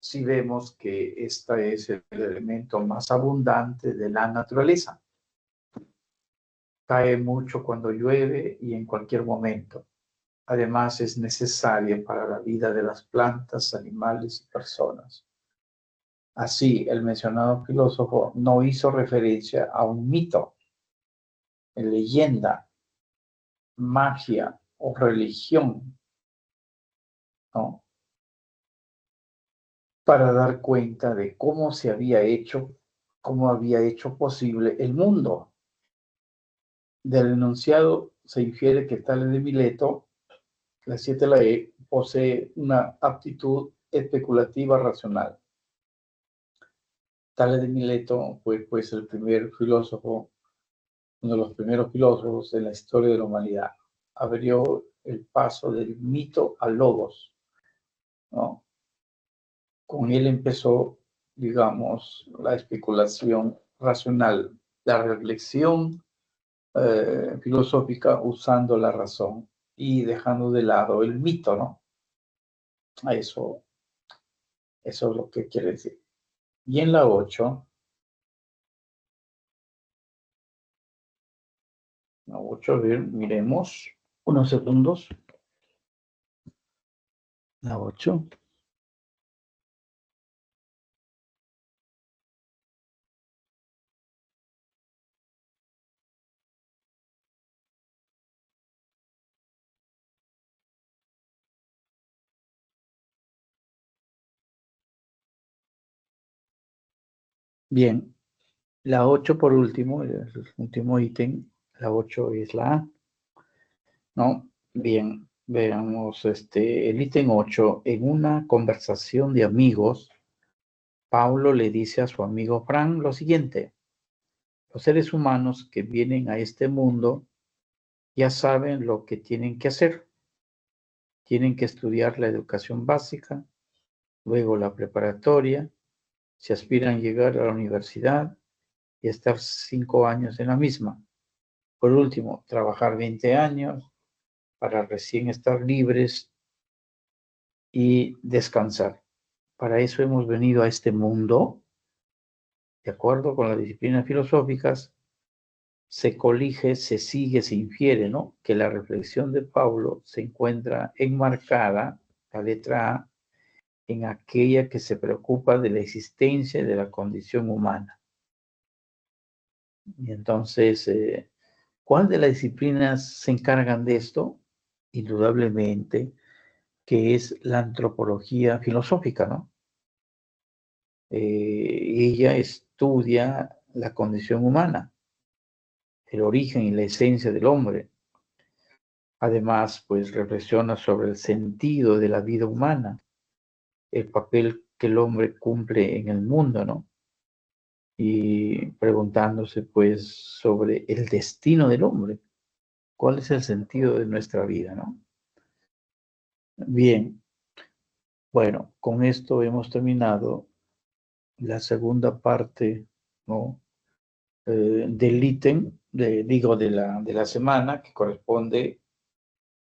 Si vemos que este es el elemento más abundante de la naturaleza. Cae mucho cuando llueve y en cualquier momento. Además, es necesaria para la vida de las plantas, animales y personas. Así, el mencionado filósofo no hizo referencia a un mito, leyenda, magia o religión, ¿no? Para dar cuenta de cómo había hecho posible el mundo. Del enunciado se infiere que Tales de Mileto, la 7 la E, posee una aptitud especulativa racional. Tales de Mileto fue pues el primer filósofo, uno de los primeros filósofos en la historia de la humanidad. Abrió el paso del mito al logos, ¿no? Con él empezó, digamos, la especulación racional, la reflexión filosófica usando la razón y dejando de lado el mito, ¿no? Eso es lo que quiere decir. Y en la 8, a ver, miremos unos segundos. La 8. Bien, la 8 por último, el último ítem, la 8 es la A, ¿no? Bien, veamos el ítem 8. En una conversación de amigos, Paulo le dice a su amigo Fran lo siguiente: los seres humanos que vienen a este mundo ya saben lo que tienen que hacer. Tienen que estudiar la educación básica, luego la preparatoria, si aspiran a llegar a la universidad y estar 5 años en la misma. Por último, trabajar 20 años para recién estar libres y descansar. Para eso hemos venido a este mundo, de acuerdo con las disciplinas filosóficas. Se colige, se sigue, se infiere, ¿no? Que la reflexión de Pablo se encuentra enmarcada, la letra A, en aquella que se preocupa de la existencia y de la condición humana. Y entonces, ¿cuál de las disciplinas se encargan de esto? Indudablemente que es la antropología filosófica, ¿no? Ella estudia la condición humana, el origen y la esencia del hombre. Además, pues reflexiona sobre el sentido de la vida humana, el papel que el hombre cumple en el mundo, ¿no? Y preguntándose, pues, sobre el destino del hombre. ¿Cuál es el sentido de nuestra vida, no? Bien, bueno, con esto hemos terminado la segunda parte, ¿no? Del ítem, de la semana, que corresponde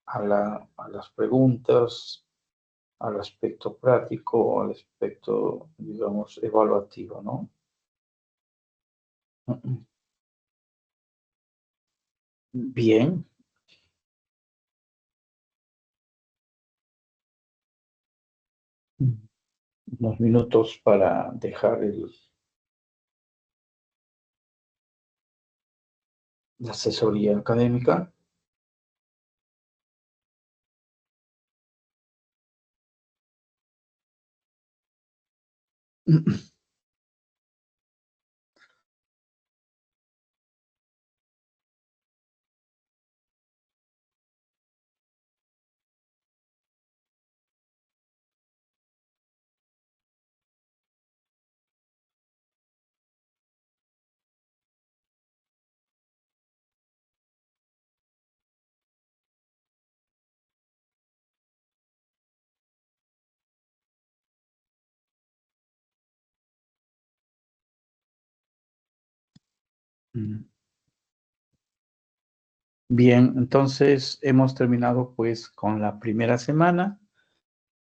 a las preguntas, al aspecto práctico, al aspecto, digamos, evaluativo, ¿no? Bien, unos minutos para dejar la asesoría académica. Bien, entonces hemos terminado pues con la primera semana,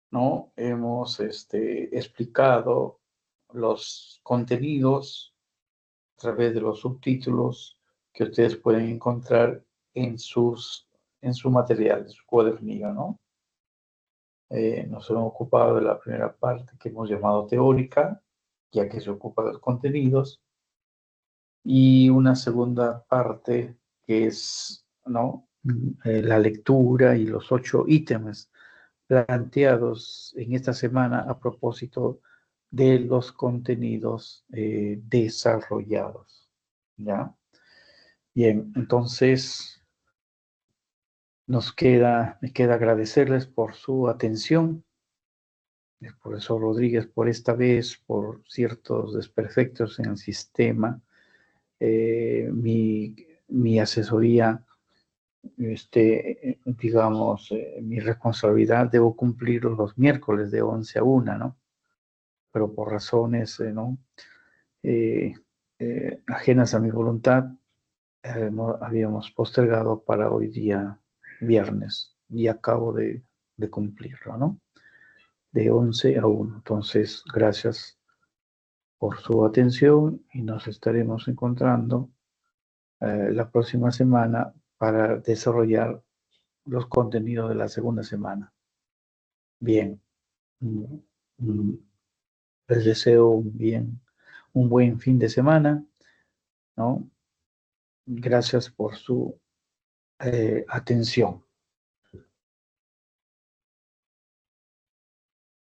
¿no? Hemos explicado los contenidos a través de los subtítulos que ustedes pueden encontrar en en su material, en su cuadernillo, ¿no? Nos hemos ocupado de la primera parte que hemos llamado teórica, ya que se ocupa de los contenidos, y una segunda parte que es, ¿no? La lectura y los 8 ítems planteados en esta semana a propósito de los contenidos desarrollados. ¿Ya? Bien, entonces me queda agradecerles por su atención, el profesor Rodríguez, por esta vez, por ciertos desperfectos en el sistema. Mi asesoría, digamos, mi responsabilidad, debo cumplir los miércoles de 11 a 1, ¿no? Pero por razones, ¿no? Eh, ajenas a mi voluntad, no, habíamos postergado para hoy día viernes y acabo de cumplirlo, ¿no? De 11 a 1. Entonces, gracias por su atención y nos estaremos encontrando la próxima semana para desarrollar los contenidos de la segunda semana. Bien, mm, mm, les deseo un buen fin de semana, ¿no? Gracias por su atención.